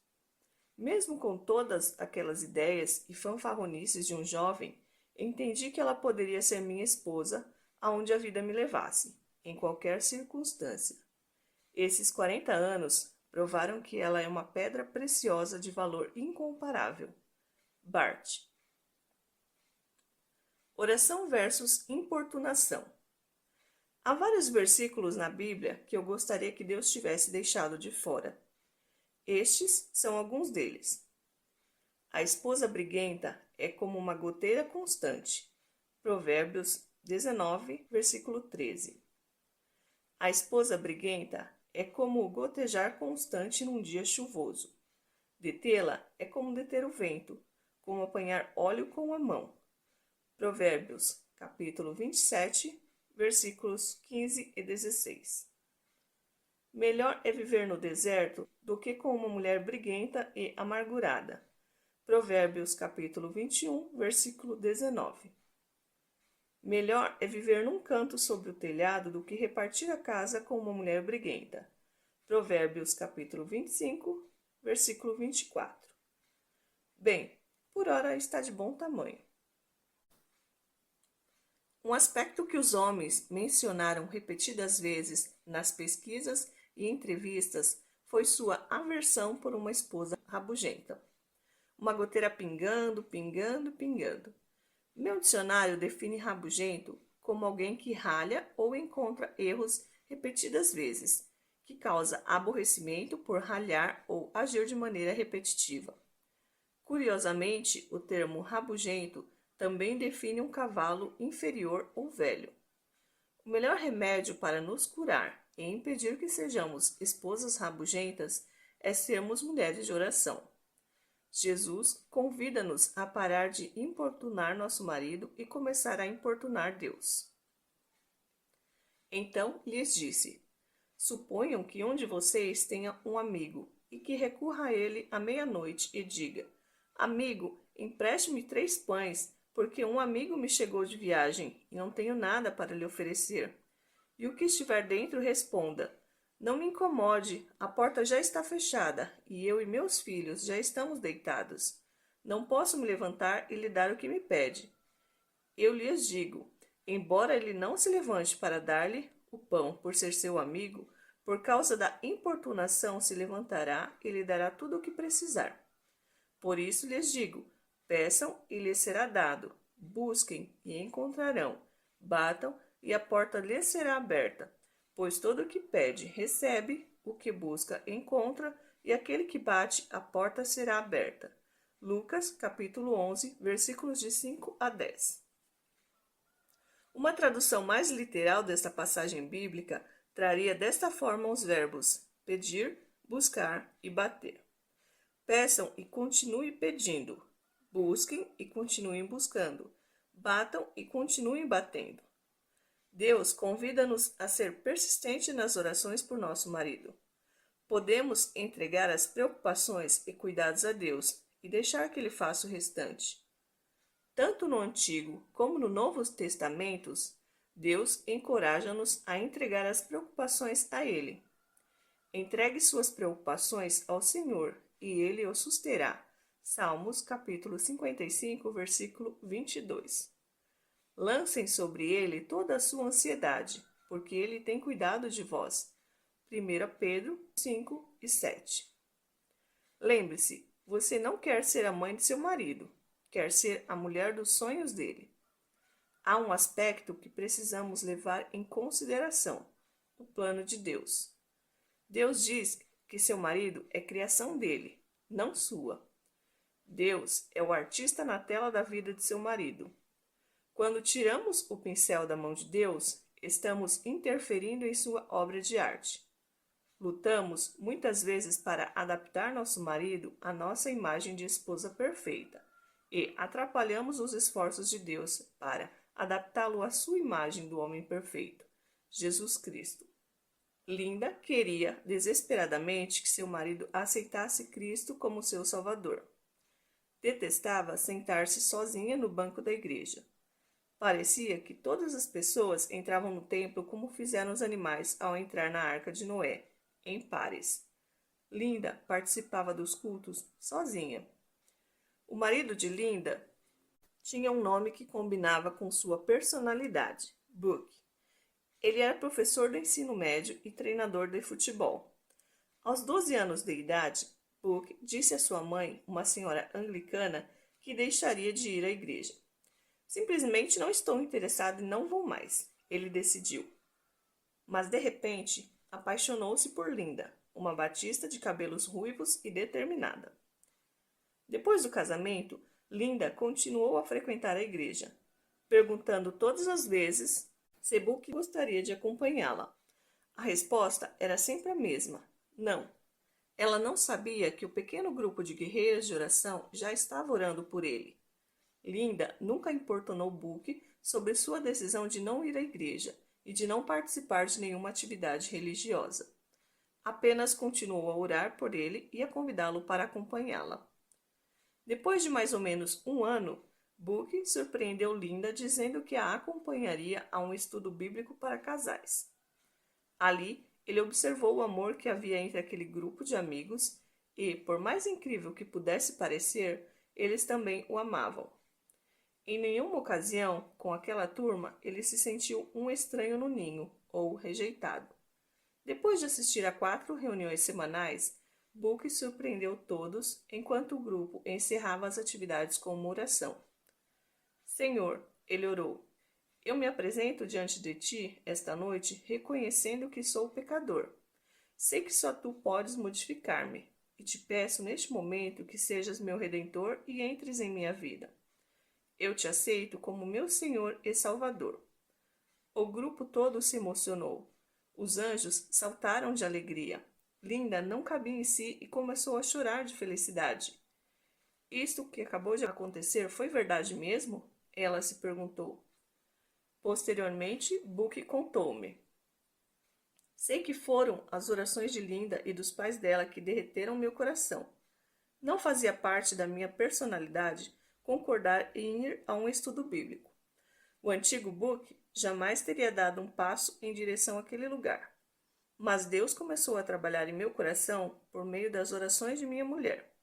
Speaker 1: Mesmo com todas aquelas ideias e fanfarronices de um jovem, entendi que ela poderia ser minha esposa aonde a vida me levasse, em qualquer circunstância. Esses 40 anos provaram que ela é uma pedra preciosa de valor incomparável. Bart. Oração versus importunação. Há vários versículos na Bíblia que eu gostaria que Deus tivesse deixado de fora. Estes são alguns deles. A esposa briguenta é como uma goteira constante. Provérbios 19, versículo 13. A esposa briguenta é como o gotejar constante num dia chuvoso. Detê-la é como deter o vento, como apanhar óleo com a mão. Provérbios, capítulo 27, versículos 15 e 16. Melhor é viver no deserto do que com uma mulher briguenta e amargurada. Provérbios, capítulo 21, versículo 19. Melhor é viver num canto sobre o telhado do que repartir a casa com uma mulher briguenta. Provérbios, capítulo 25, versículo 24. Bem, por hora está de bom tamanho. Um aspecto que os homens mencionaram repetidas vezes nas pesquisas e entrevistas foi sua aversão por uma esposa rabugenta. Uma goteira pingando, pingando, pingando. Meu dicionário define rabugento como alguém que ralha ou encontra erros repetidas vezes, que causa aborrecimento por ralhar ou agir de maneira repetitiva. Curiosamente, o termo rabugento também define um cavalo inferior ou velho. O melhor remédio para nos curar e impedir que sejamos esposas rabugentas é sermos mulheres de oração. Jesus convida-nos a parar de importunar nosso marido e começar a importunar Deus. Então lhes disse: Suponham que um de vocês tenha um amigo e que recorra a ele à meia-noite e diga: Amigo, empreste-me 3 pães, porque um amigo me chegou de viagem e não tenho nada para lhe oferecer. E o que estiver dentro responda: Não me incomode, a porta já está fechada e eu e meus filhos já estamos deitados. Não posso me levantar e lhe dar o que me pede. Eu lhes digo: embora ele não se levante para dar-lhe o pão por ser seu amigo, por causa da importunação se levantará e lhe dará tudo o que precisar. Por isso lhes digo: peçam e lhes será dado, busquem e encontrarão, batam e a porta lhes será aberta. Pois todo o que pede, recebe, o que busca, encontra, e aquele que bate, a porta será aberta. Lucas, capítulo 11, versículos de 5 a 10. Uma tradução mais literal desta passagem bíblica traria desta forma os verbos pedir, buscar e bater. Peçam e continuem pedindo. Busquem e continuem buscando. Batam e continuem batendo. Deus convida-nos a ser persistente nas orações por nosso marido. Podemos entregar as preocupações e cuidados a Deus e deixar que Ele faça o restante. Tanto no Antigo como no Novo Testamentos, Deus encoraja-nos a entregar as preocupações a Ele. Entregue suas preocupações ao Senhor e Ele o susterá. Salmos capítulo 55, versículo 22. Lancem sobre Ele toda a sua ansiedade, porque Ele tem cuidado de vós. 1 Pedro 5 e 7. Lembre-se, você não quer ser a mãe de seu marido, quer ser a mulher dos sonhos dele. Há um aspecto que precisamos levar em consideração: o plano de Deus. Deus diz que seu marido é criação dele, não sua. Deus é o artista na tela da vida de seu marido. Quando tiramos o pincel da mão de Deus, estamos interferindo em sua obra de arte. Lutamos muitas vezes para adaptar nosso marido à nossa imagem de esposa perfeita e atrapalhamos os esforços de Deus para adaptá-lo à sua imagem do homem perfeito, Jesus Cristo. Linda queria desesperadamente que seu marido aceitasse Cristo como seu Salvador. Detestava sentar-se sozinha no banco da igreja. Parecia que todas as pessoas entravam no templo como fizeram os animais ao entrar na arca de Noé, em pares. Linda participava dos cultos sozinha. O marido de Linda tinha um nome que combinava com sua personalidade, Book. Ele era professor do ensino médio e treinador de futebol. Aos 12 anos de idade, Book disse à sua mãe, uma senhora anglicana, que deixaria de ir à igreja. Simplesmente não estou interessado e não vou mais, ele decidiu. Mas de repente, apaixonou-se por Linda, uma batista de cabelos ruivos e determinada. Depois do casamento, Linda continuou a frequentar a igreja, perguntando todas as vezes se Book gostaria de acompanhá-la. A resposta era sempre a mesma: não. Ela não sabia que o pequeno grupo de guerreiras de oração já estava orando por ele. Linda nunca importunou Book sobre sua decisão de não ir à igreja e de não participar de nenhuma atividade religiosa. Apenas continuou a orar por ele e a convidá-lo para acompanhá-la. Depois de mais ou menos um ano, Book surpreendeu Linda dizendo que a acompanharia a um estudo bíblico para casais. Ali, ele observou o amor que havia entre aquele grupo de amigos e, por mais incrível que pudesse parecer, eles também o amavam. Em nenhuma ocasião, com aquela turma, ele se sentiu um estranho no ninho, ou rejeitado. Depois de assistir a 4 reuniões semanais, Book surpreendeu todos enquanto o grupo encerrava as atividades com uma oração. Senhor, ele orou, eu me apresento diante de ti esta noite reconhecendo que sou pecador. Sei que só tu podes modificar-me, e te peço neste momento que sejas meu Redentor e entres em minha vida. Eu te aceito como meu Senhor e Salvador. O grupo todo se emocionou. Os anjos saltaram de alegria. Linda não cabia em si e começou a chorar de felicidade. Isto que acabou de acontecer foi verdade mesmo? Ela se perguntou. Posteriormente, Book contou-me. Sei que foram as orações de Linda e dos pais dela que derreteram meu coração. Não fazia parte da minha personalidade concordar em ir a um estudo bíblico. O antigo Book jamais teria dado um passo em direção àquele lugar. Mas Deus começou a trabalhar em meu coração por meio das orações de minha mulher.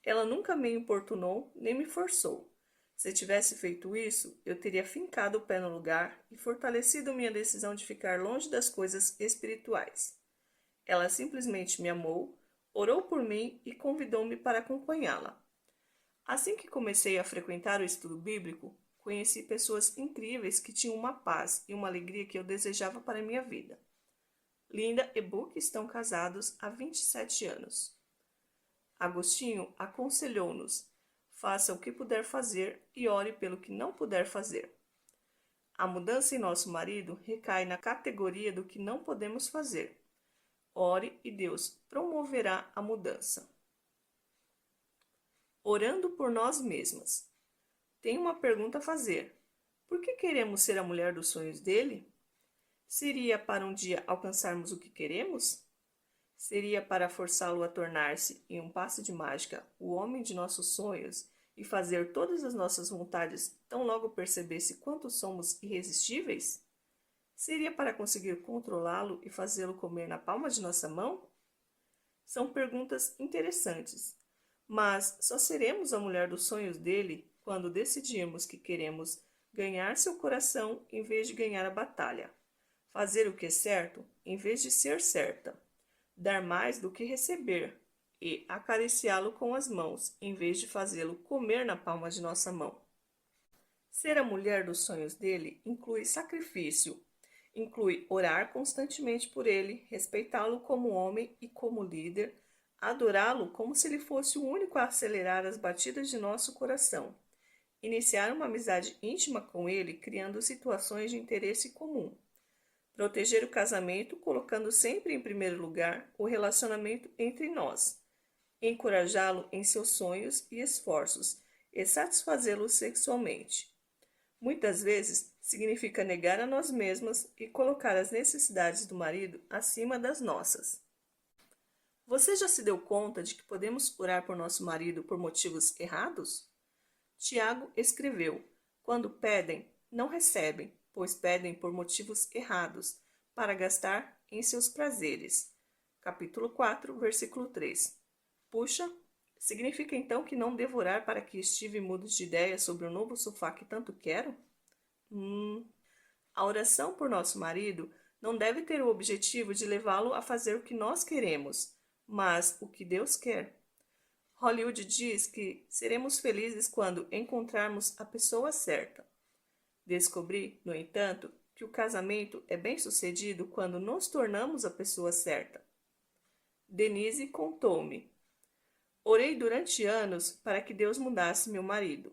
Speaker 1: Ela nunca me importunou nem me forçou. Se tivesse feito isso, eu teria fincado o pé no lugar e fortalecido minha decisão de ficar longe das coisas espirituais. Ela simplesmente me amou, orou por mim e convidou-me para acompanhá-la. Assim que comecei a frequentar o estudo bíblico, conheci pessoas incríveis que tinham uma paz e uma alegria que eu desejava para a minha vida. Linda e Book estão casados há 27 anos. Agostinho aconselhou-nos: faça o que puder fazer e ore pelo que não puder fazer. A mudança em nosso marido recai na categoria do que não podemos fazer. Ore e Deus promoverá a mudança. Orando por nós mesmas. Tenho uma pergunta a fazer. Por que queremos ser a mulher dos sonhos dele? Seria para um dia alcançarmos o que queremos? Seria para forçá-lo a tornar-se, em um passe de mágica, o homem de nossos sonhos e fazer todas as nossas vontades tão logo percebesse quanto somos irresistíveis? Seria para conseguir controlá-lo e fazê-lo comer na palma de nossa mão? São perguntas interessantes, mas só seremos a mulher dos sonhos dele quando decidirmos que queremos ganhar seu coração em vez de ganhar a batalha, fazer o que é certo em vez de ser certa, dar mais do que receber e acariciá-lo com as mãos em vez de fazê-lo comer na palma de nossa mão. Ser a mulher dos sonhos dele inclui sacrifício, inclui orar constantemente por ele, respeitá-lo como homem e como líder, adorá-lo como se ele fosse o único a acelerar as batidas de nosso coração, iniciar uma amizade íntima com ele, criando situações de interesse comum, proteger o casamento, colocando sempre em primeiro lugar o relacionamento entre nós, encorajá-lo em seus sonhos e esforços e satisfazê-lo sexualmente. Muitas vezes significa negar a nós mesmas e colocar as necessidades do marido acima das nossas. Você já se deu conta de que podemos orar por nosso marido por motivos errados? Tiago escreveu: quando pedem, não recebem, pois pedem por motivos errados, para gastar em seus prazeres. Capítulo 4, versículo 3. Puxa, significa então que não devo orar para que Steve mude de ideia sobre o novo sofá que tanto quero? A oração por nosso marido não deve ter o objetivo de levá-lo a fazer o que nós queremos, mas o que Deus quer. Hollywood diz que seremos felizes quando encontrarmos a pessoa certa. Descobri, no entanto, que o casamento é bem-sucedido quando nos tornamos a pessoa certa. Denise contou-me: orei durante anos para que Deus mudasse meu marido.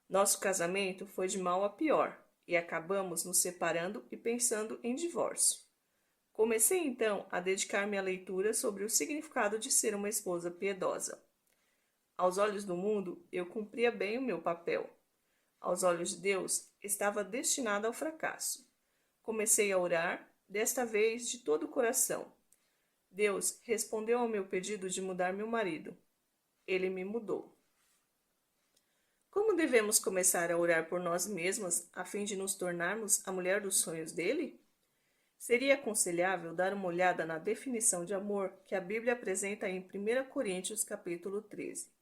Speaker 1: Nosso casamento foi de mal a pior e acabamos nos separando e pensando em divórcio. Comecei então a dedicar-me à leitura sobre o significado de ser uma esposa piedosa. Aos olhos do mundo, eu cumpria bem o meu papel. Aos olhos de Deus, estava destinada ao fracasso. Comecei a orar, desta vez de todo o coração. Deus respondeu ao meu pedido de mudar meu marido. Ele me mudou. Como devemos começar a orar por nós mesmas a fim de nos tornarmos a mulher dos sonhos dele? Seria aconselhável dar uma olhada na definição de amor que a Bíblia apresenta em 1 Coríntios capítulo 13.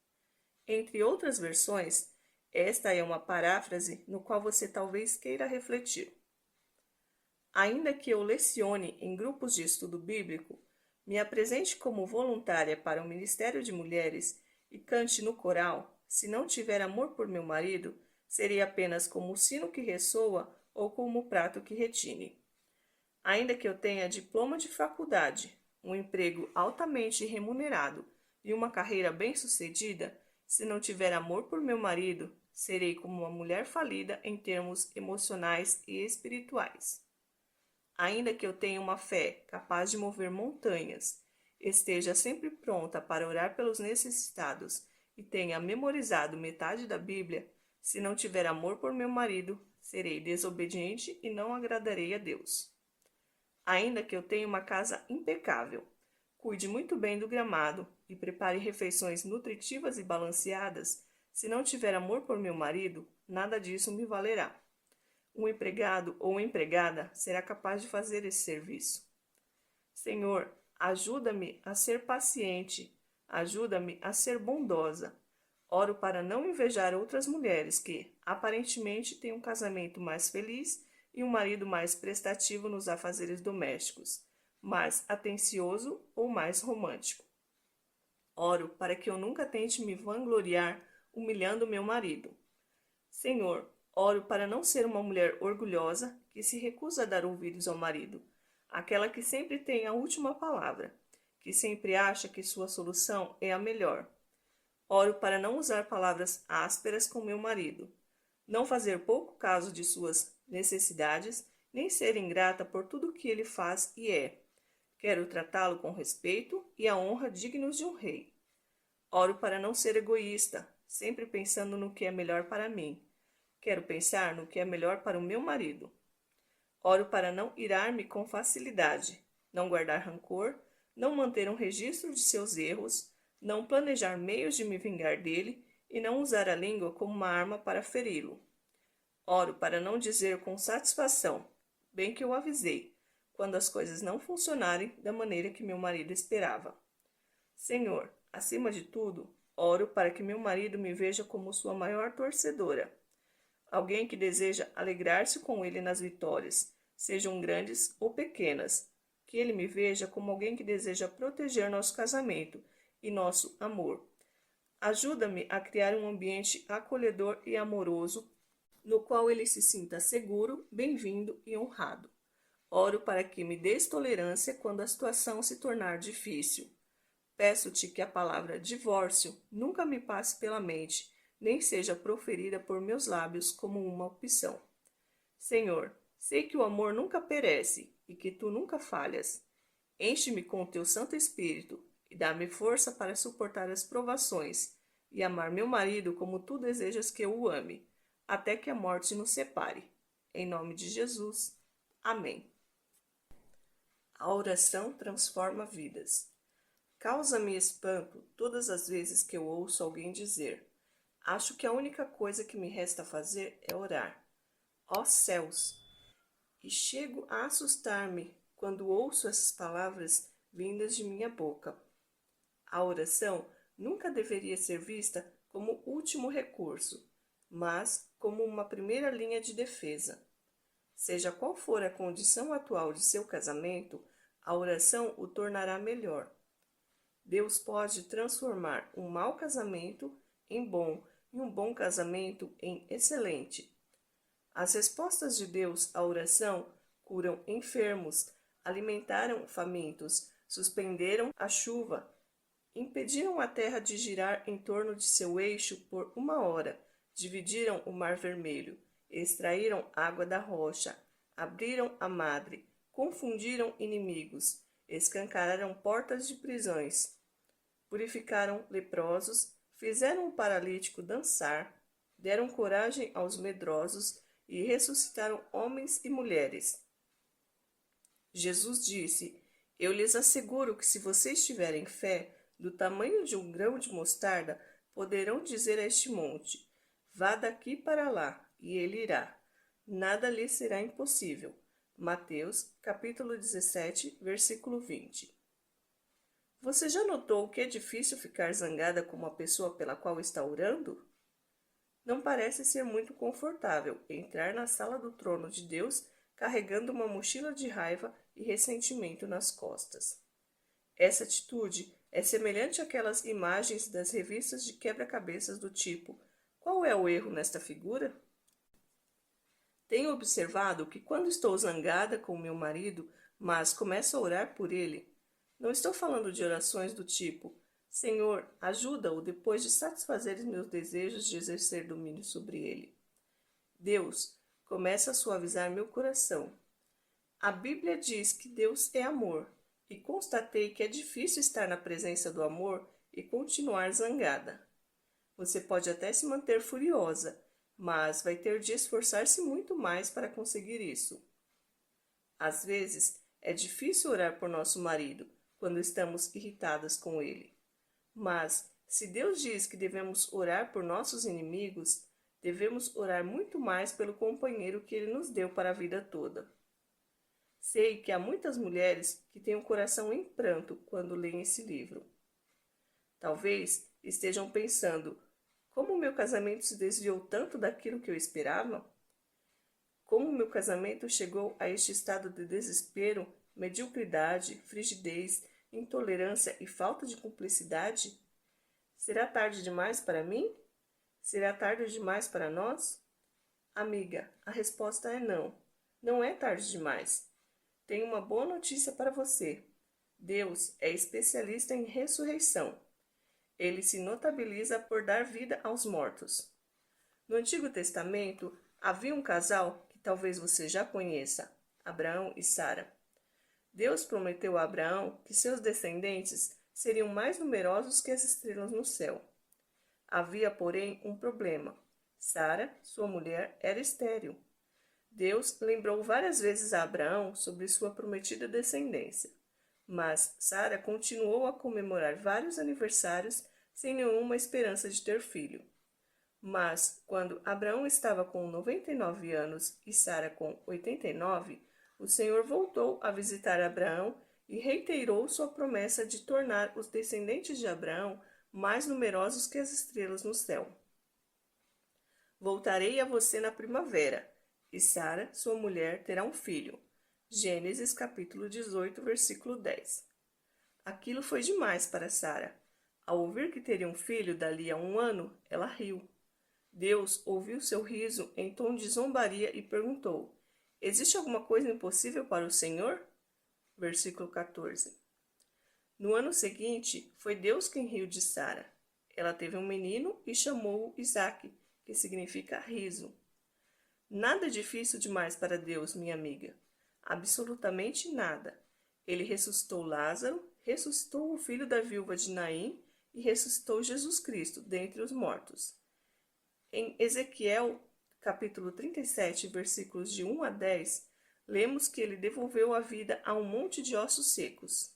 Speaker 1: Entre outras versões, esta é uma paráfrase no qual você talvez queira refletir. Ainda que eu lecione em grupos de estudo bíblico, me apresente como voluntária para o Ministério de Mulheres e cante no coral, se não tiver amor por meu marido, seria apenas como o sino que ressoa ou como o prato que retine. Ainda que eu tenha diploma de faculdade, um emprego altamente remunerado e uma carreira bem-sucedida, se não tiver amor por meu marido, serei como uma mulher falida em termos emocionais e espirituais. Ainda que eu tenha uma fé capaz de mover montanhas, esteja sempre pronta para orar pelos necessitados e tenha memorizado metade da Bíblia, se não tiver amor por meu marido, serei desobediente e não agradarei a Deus. ainda que eu tenha uma casa impecável. Cuide muito bem do gramado e prepare refeições nutritivas e balanceadas. Se não tiver amor por meu marido, nada disso me valerá. Um empregado ou empregada será capaz de fazer esse serviço. Senhor, ajuda-me a ser paciente, ajuda-me a ser bondosa. Oro para não invejar outras mulheres que, aparentemente, têm um casamento mais feliz e um marido mais prestativo nos afazeres domésticos, mais atencioso ou mais romântico. Oro para que eu nunca tente me vangloriar humilhando meu marido. Senhor, oro para não ser uma mulher orgulhosa que se recusa a dar ouvidos ao marido, aquela que sempre tem a última palavra, que sempre acha que sua solução é a melhor. Oro para não usar palavras ásperas com meu marido, não fazer pouco caso de suas necessidades, nem ser ingrata por tudo que ele faz e é. Quero tratá-lo com respeito e a honra dignos de um rei. Oro para não ser egoísta, sempre pensando no que é melhor para mim. Quero pensar no que é melhor para o meu marido. Oro para não irar-me com facilidade, não guardar rancor, não manter um registro de seus erros, não planejar meios de me vingar dele e não usar a língua como uma arma para feri-lo. Oro para não dizer com satisfação, bem que eu avisei, quando as coisas não funcionarem da maneira que meu marido esperava. Senhor, acima de tudo, oro para que meu marido me veja como sua maior torcedora, alguém que deseja alegrar-se com ele nas vitórias, sejam grandes ou pequenas, que ele me veja como alguém que deseja proteger nosso casamento e nosso amor. Ajuda-me a criar um ambiente acolhedor e amoroso, no qual ele se sinta seguro, bem-vindo e honrado. Oro para que me dês tolerância quando a situação se tornar difícil. Peço-te que a palavra divórcio nunca me passe pela mente, nem seja proferida por meus lábios como uma opção. Senhor, sei que o amor nunca perece e que tu nunca falhas. Enche-me com o teu Santo Espírito e dá-me força para suportar as provações e amar meu marido como tu desejas que eu o ame, até que a morte nos separe. Em nome de Jesus. Amém. A oração transforma vidas. Causa-me espanto todas as vezes que eu ouço alguém dizer: acho que a única coisa que me resta fazer é orar. Ó céus! E chego a assustar-me quando ouço essas palavras vindas de minha boca. A oração nunca deveria ser vista como último recurso, mas como uma primeira linha de defesa. Seja qual for a condição atual de seu casamento, a oração o tornará melhor. Deus pode transformar um mau casamento em bom e um bom casamento em excelente. As respostas de Deus à oração curam enfermos, alimentaram famintos, suspenderam a chuva, impediram a terra de girar em torno de seu eixo por 1 hora, dividiram o mar vermelho, extraíram água da rocha, abriram a madre, confundiram inimigos, escancararam portas de prisões, purificaram leprosos, fizeram o paralítico dançar, deram coragem aos medrosos e ressuscitaram homens e mulheres. Jesus disse: eu lhes asseguro que se vocês tiverem fé, do tamanho de um grão de mostarda, poderão dizer a este monte: vá daqui para lá, e ele irá. Nada lhe será impossível. Mateus, capítulo 17, versículo 20. Você já notou que é difícil ficar zangada com uma pessoa pela qual está orando? Não parece ser muito confortável entrar na sala do trono de Deus carregando uma mochila de raiva e ressentimento nas costas. Essa atitude é semelhante àquelas imagens das revistas de quebra-cabeças do tipo: qual é o erro nesta figura? Tenho observado que quando estou zangada com meu marido, mas começo a orar por ele, não estou falando de orações do tipo: Senhor, ajuda-o depois de satisfazer os meus desejos de exercer domínio sobre ele. Deus, começa a suavizar meu coração. A Bíblia diz que Deus é amor, e constatei que é difícil estar na presença do amor e continuar zangada. Você pode até se manter furiosa, mas vai ter de esforçar-se muito mais para conseguir isso. Às vezes, É difícil orar por nosso marido quando estamos irritadas com ele. Mas, se Deus diz que devemos orar por nossos inimigos, devemos orar muito mais pelo companheiro que ele nos deu para a vida toda. Sei que há muitas mulheres que têm o coração em pranto quando leem esse livro. Talvez estejam pensando: como meu casamento se desviou tanto daquilo que eu esperava? Como meu casamento chegou a este estado de desespero, mediocridade, frigidez, intolerância e falta de cumplicidade? Será tarde demais para mim? Será tarde demais para nós? Amiga, a resposta é não. Não é tarde demais. Tenho uma boa notícia para você. Deus é especialista em ressurreição. Ele se notabiliza por dar vida aos mortos. No Antigo Testamento, havia um casal que talvez você já conheça, Abraão e Sara. Deus prometeu a Abraão que seus descendentes seriam mais numerosos que as estrelas no céu. Havia, porém, um problema. Sara, sua mulher, era estéril. Deus lembrou várias vezes a Abraão sobre sua prometida descendência, mas Sara continuou a comemorar vários aniversários sem nenhuma esperança de ter filho. Mas, quando Abraão estava com 99 anos e Sara com 89, o Senhor voltou a visitar Abraão e reiterou sua promessa de tornar os descendentes de Abraão mais numerosos que as estrelas no céu. Voltarei a você na primavera, e Sara, sua mulher, terá um filho. Gênesis capítulo 18, versículo 10. Aquilo foi demais para Sara. Ao ouvir que teria um filho dali a um ano, ela riu. Deus ouviu seu riso em tom de zombaria e perguntou: existe alguma coisa impossível para o Senhor? Versículo 14. No ano seguinte, foi Deus quem riu de Sara. Ela teve um menino e chamou-o Isaque, que significa riso. Nada difícil demais para Deus, minha amiga. Absolutamente nada. Ele ressuscitou Lázaro, ressuscitou o filho da viúva de Naim e ressuscitou Jesus Cristo dentre os mortos. Em Ezequiel, capítulo 37, versículos de 1 a 10, lemos que ele devolveu a vida a um monte de ossos secos.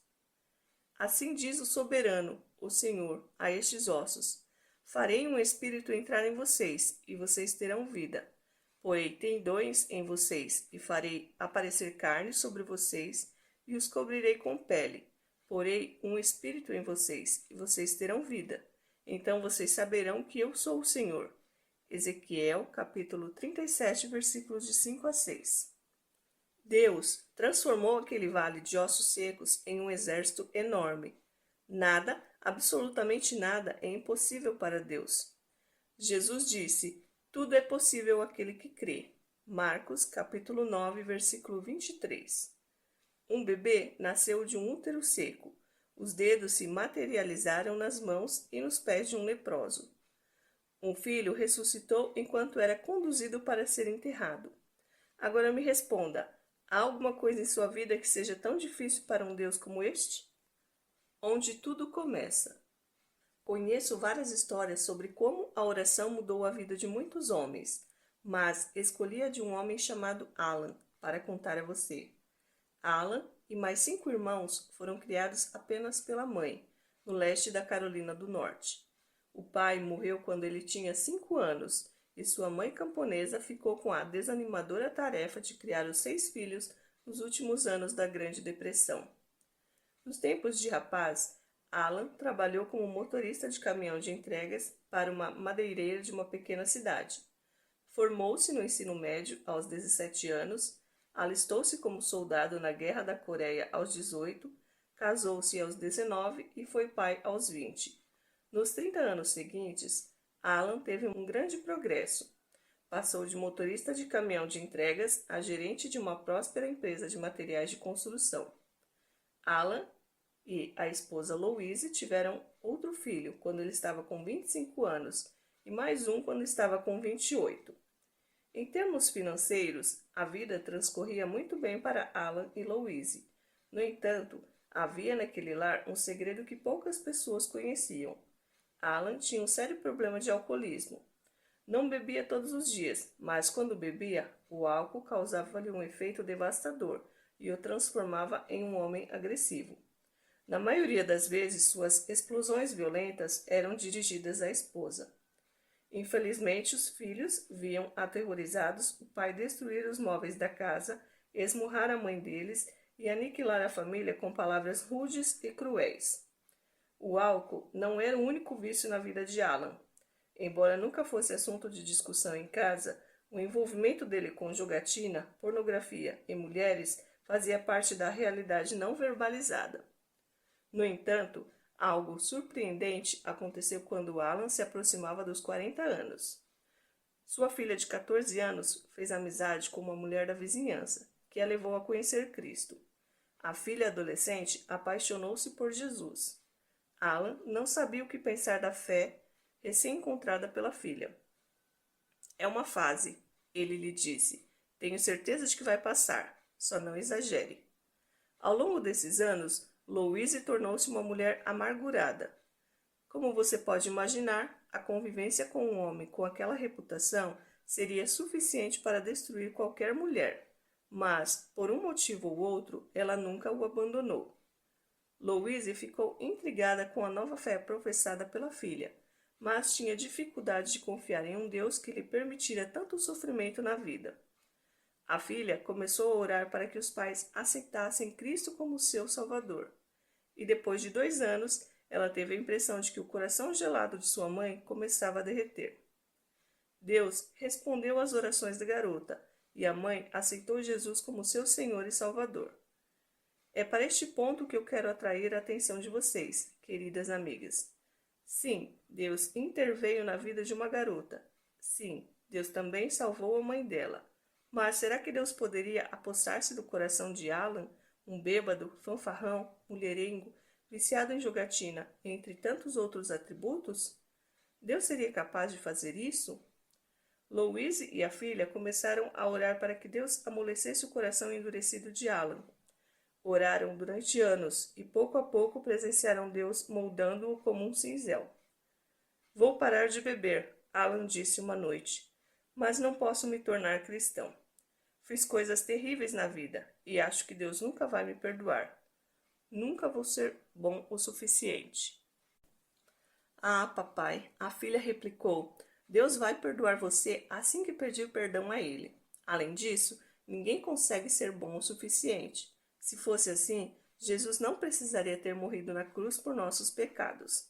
Speaker 1: Assim diz o soberano, o Senhor, a estes ossos: farei um espírito entrar em vocês, e vocês terão vida. Porei tendões em vocês, e farei aparecer carne sobre vocês, e os cobrirei com pele. Porei um espírito em vocês, e vocês terão vida. Então vocês saberão que eu sou o Senhor. Ezequiel, capítulo 37, versículos de 5 a 6. Deus transformou aquele vale de ossos secos em um exército enorme. Nada, absolutamente nada, é impossível para Deus. Jesus disse: tudo é possível àquele que crê. Marcos, capítulo 9, versículo 23. Um bebê nasceu de um útero seco. Os dedos se materializaram nas mãos e nos pés de um leproso. Um filho ressuscitou enquanto era conduzido para ser enterrado. Agora me responda: há alguma coisa em sua vida que seja tão difícil para um Deus como este? Onde tudo começa. Conheço várias histórias sobre como a oração mudou a vida de muitos homens, mas escolhi a de um homem chamado Alan para contar a você. Alan e mais 5 irmãos foram criados apenas pela mãe, no leste da Carolina do Norte. O pai morreu quando ele tinha 5 anos e sua mãe camponesa ficou com a desanimadora tarefa de criar os 6 filhos nos últimos anos da Grande Depressão. Nos tempos de rapaz, Alan trabalhou como motorista de caminhão de entregas para uma madeireira de uma pequena cidade. Formou-se no ensino médio aos 17 anos, alistou-se como soldado na Guerra da Coreia aos 18, casou-se aos 19 e foi pai aos 20. Nos 30 anos seguintes, Alan teve um grande progresso. Passou de motorista de caminhão de entregas a gerente de uma próspera empresa de materiais de construção. Alan e a esposa Louise tiveram outro filho quando ele estava com 25 anos e mais um quando estava com 28. Em termos financeiros, a vida transcorria muito bem para Alan e Louise. No entanto, havia naquele lar um segredo que poucas pessoas conheciam. Alan tinha um sério problema de alcoolismo. Não bebia todos os dias, mas quando bebia, o álcool causava-lhe um efeito devastador e o transformava em um homem agressivo. Na maioria das vezes, suas explosões violentas eram dirigidas à esposa. Infelizmente, os filhos viam aterrorizados o pai destruir os móveis da casa, esmurrar a mãe deles e aniquilar a família com palavras rudes e cruéis. O álcool não era o único vício na vida de Alan. Embora nunca fosse assunto de discussão em casa, o envolvimento dele com jogatina, pornografia e mulheres fazia parte da realidade não verbalizada. No entanto, algo surpreendente aconteceu quando Alan se aproximava dos 40 anos. Sua filha de 14 anos fez amizade com uma mulher da vizinhança, que a levou a conhecer Cristo. A filha adolescente apaixonou-se por Jesus. Alan não sabia o que pensar da fé recém-encontrada pela filha. É uma fase, ele lhe disse. Tenho certeza de que vai passar, só não exagere. Ao longo desses anos, Louise tornou-se uma mulher amargurada. Como você pode imaginar, a convivência com um homem com aquela reputação seria suficiente para destruir qualquer mulher, mas, por um motivo ou outro, ela nunca o abandonou. Louise ficou intrigada com a nova fé professada pela filha, mas tinha dificuldade de confiar em um Deus que lhe permitira tanto sofrimento na vida. A filha começou a orar para que os pais aceitassem Cristo como seu Salvador. E depois de 2 anos, ela teve a impressão de que o coração gelado de sua mãe começava a derreter. Deus respondeu às orações da garota, e a mãe aceitou Jesus como seu Senhor e Salvador. É para este ponto que eu quero atrair a atenção de vocês, queridas amigas. Sim, Deus interveio na vida de uma garota. Sim, Deus também salvou a mãe dela. Mas será que Deus poderia apossar-se do coração de Alan, um bêbado, fanfarrão, mulherengo, viciado em jogatina, entre tantos outros atributos? Deus seria capaz de fazer isso? Louise e a filha começaram a orar para que Deus amolecesse o coração endurecido de Alan. Oraram durante anos e pouco a pouco presenciaram Deus moldando-o como um cinzel. Vou parar de beber, Alan disse uma noite, mas não posso me tornar cristão. Fiz coisas terríveis na vida e acho que Deus nunca vai me perdoar. Nunca vou ser bom o suficiente. Ah, papai, a filha replicou, Deus vai perdoar você assim que pedir perdão a ele. Além disso, ninguém consegue ser bom o suficiente. Se fosse assim, Jesus não precisaria ter morrido na cruz por nossos pecados.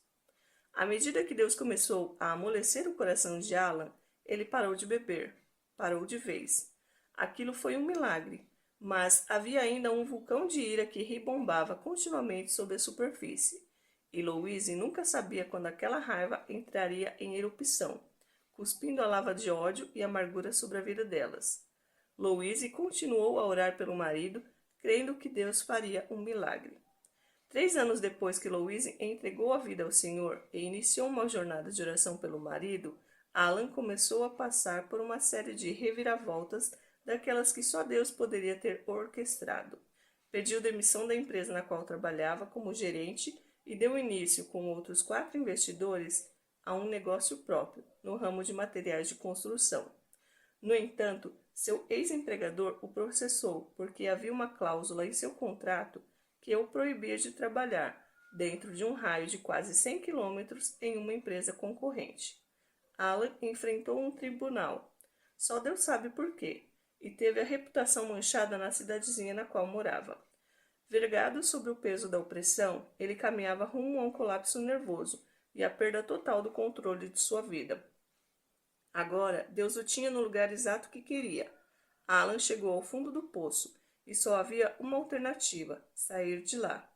Speaker 1: À medida que Deus começou a amolecer o coração de Alan, ele parou de beber. Parou de vez. Aquilo foi um milagre, mas havia ainda um vulcão de ira que ribombava continuamente sob a superfície. E Louise nunca sabia quando aquela raiva entraria em erupção, cuspindo a lava de ódio e amargura sobre a vida delas. Louise continuou a orar pelo marido, crendo que Deus faria um milagre. 3 anos depois que Louise entregou a vida ao Senhor e iniciou uma jornada de oração pelo marido, Alan começou a passar por uma série de reviravoltas daquelas que só Deus poderia ter orquestrado. Pediu demissão da empresa na qual trabalhava como gerente e deu início, com outros 4 investidores, a um negócio próprio, no ramo de materiais de construção. No entanto, seu ex-empregador o processou porque havia uma cláusula em seu contrato que o proibia de trabalhar dentro de um raio de quase 100 quilômetros em uma empresa concorrente. Alan enfrentou um tribunal, só Deus sabe por quê, e teve a reputação manchada na cidadezinha na qual morava. Vergado sob o peso da opressão, ele caminhava rumo a um colapso nervoso e à perda total do controle de sua vida. Agora, Deus o tinha no lugar exato que queria. Alan chegou ao fundo do poço e só havia uma alternativa: sair de lá.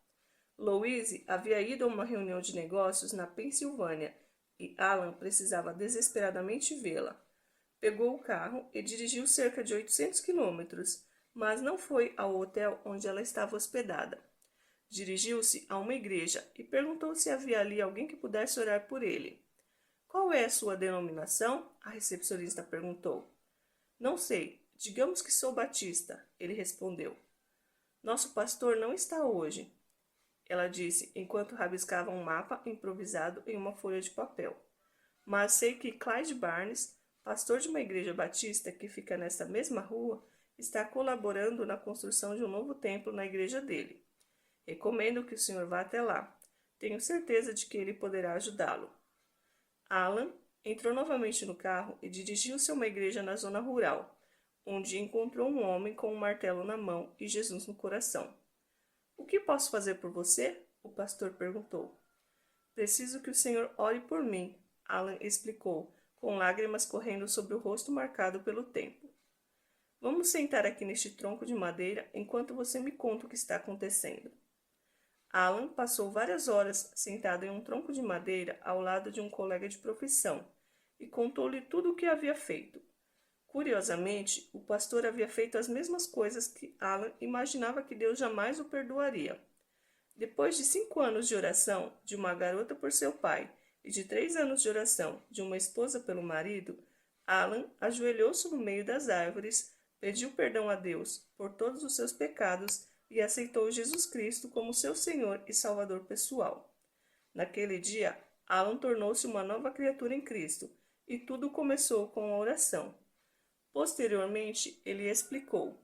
Speaker 1: Louise havia ido a uma reunião de negócios na Pensilvânia e Alan precisava desesperadamente vê-la. Pegou o carro e dirigiu cerca de 800 quilômetros, mas não foi ao hotel onde ela estava hospedada. Dirigiu-se a uma igreja e perguntou se havia ali alguém que pudesse orar por ele. Qual é a sua denominação? A recepcionista perguntou. Não sei, digamos que sou batista, ele respondeu. Nosso pastor não está hoje, ela disse, enquanto rabiscava um mapa improvisado em uma folha de papel. Mas sei que Clyde Barnes, pastor de uma igreja batista que fica nessa mesma rua, está colaborando na construção de um novo templo na igreja dele. Recomendo que o senhor vá até lá. Tenho certeza de que ele poderá ajudá-lo. Alan entrou novamente no carro e dirigiu-se a uma igreja na zona rural, onde encontrou um homem com um martelo na mão e Jesus no coração. O que posso fazer por você? O pastor perguntou. Preciso que o senhor ore por mim, Alan explicou, com lágrimas correndo sobre o rosto marcado pelo tempo. Vamos sentar aqui neste tronco de madeira enquanto você me conta o que está acontecendo. Alan passou várias horas sentado em um tronco de madeira ao lado de um colega de profissão e contou-lhe tudo o que havia feito. Curiosamente, o pastor havia feito as mesmas coisas que Alan imaginava que Deus jamais o perdoaria. Depois de 5 anos de oração de uma garota por seu pai e de 3 anos de oração de uma esposa pelo marido, Alan ajoelhou-se no meio das árvores, pediu perdão a Deus por todos os seus pecados e aceitou Jesus Cristo como seu Senhor e Salvador pessoal. Naquele dia, Alan tornou-se uma nova criatura em Cristo e tudo começou com a oração. Posteriormente, ele explicou: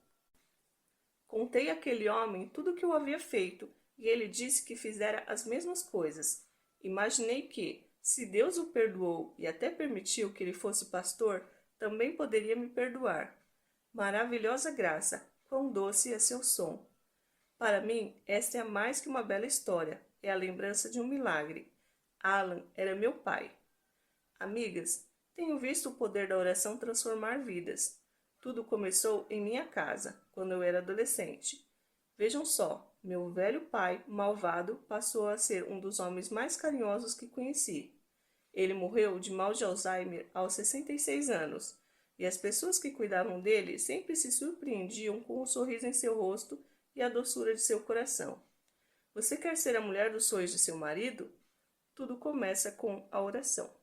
Speaker 1: Contei àquele homem tudo o que eu havia feito e ele disse que fizera as mesmas coisas. Imaginei que, se Deus o perdoou e até permitiu que ele fosse pastor, também poderia me perdoar. Maravilhosa graça, quão doce é seu som. Para mim, esta é mais que uma bela história, é a lembrança de um milagre. Alan era meu pai. Amigas, tenho visto o poder da oração transformar vidas. Tudo começou em minha casa, quando eu era adolescente. Vejam só, meu velho pai, malvado, passou a ser um dos homens mais carinhosos que conheci. Ele morreu de mal de Alzheimer aos 66 anos, e as pessoas que cuidavam dele sempre se surpreendiam com o sorriso em seu rosto e a doçura de seu coração. Você quer ser a mulher dos sonhos de seu marido? Tudo começa com a oração.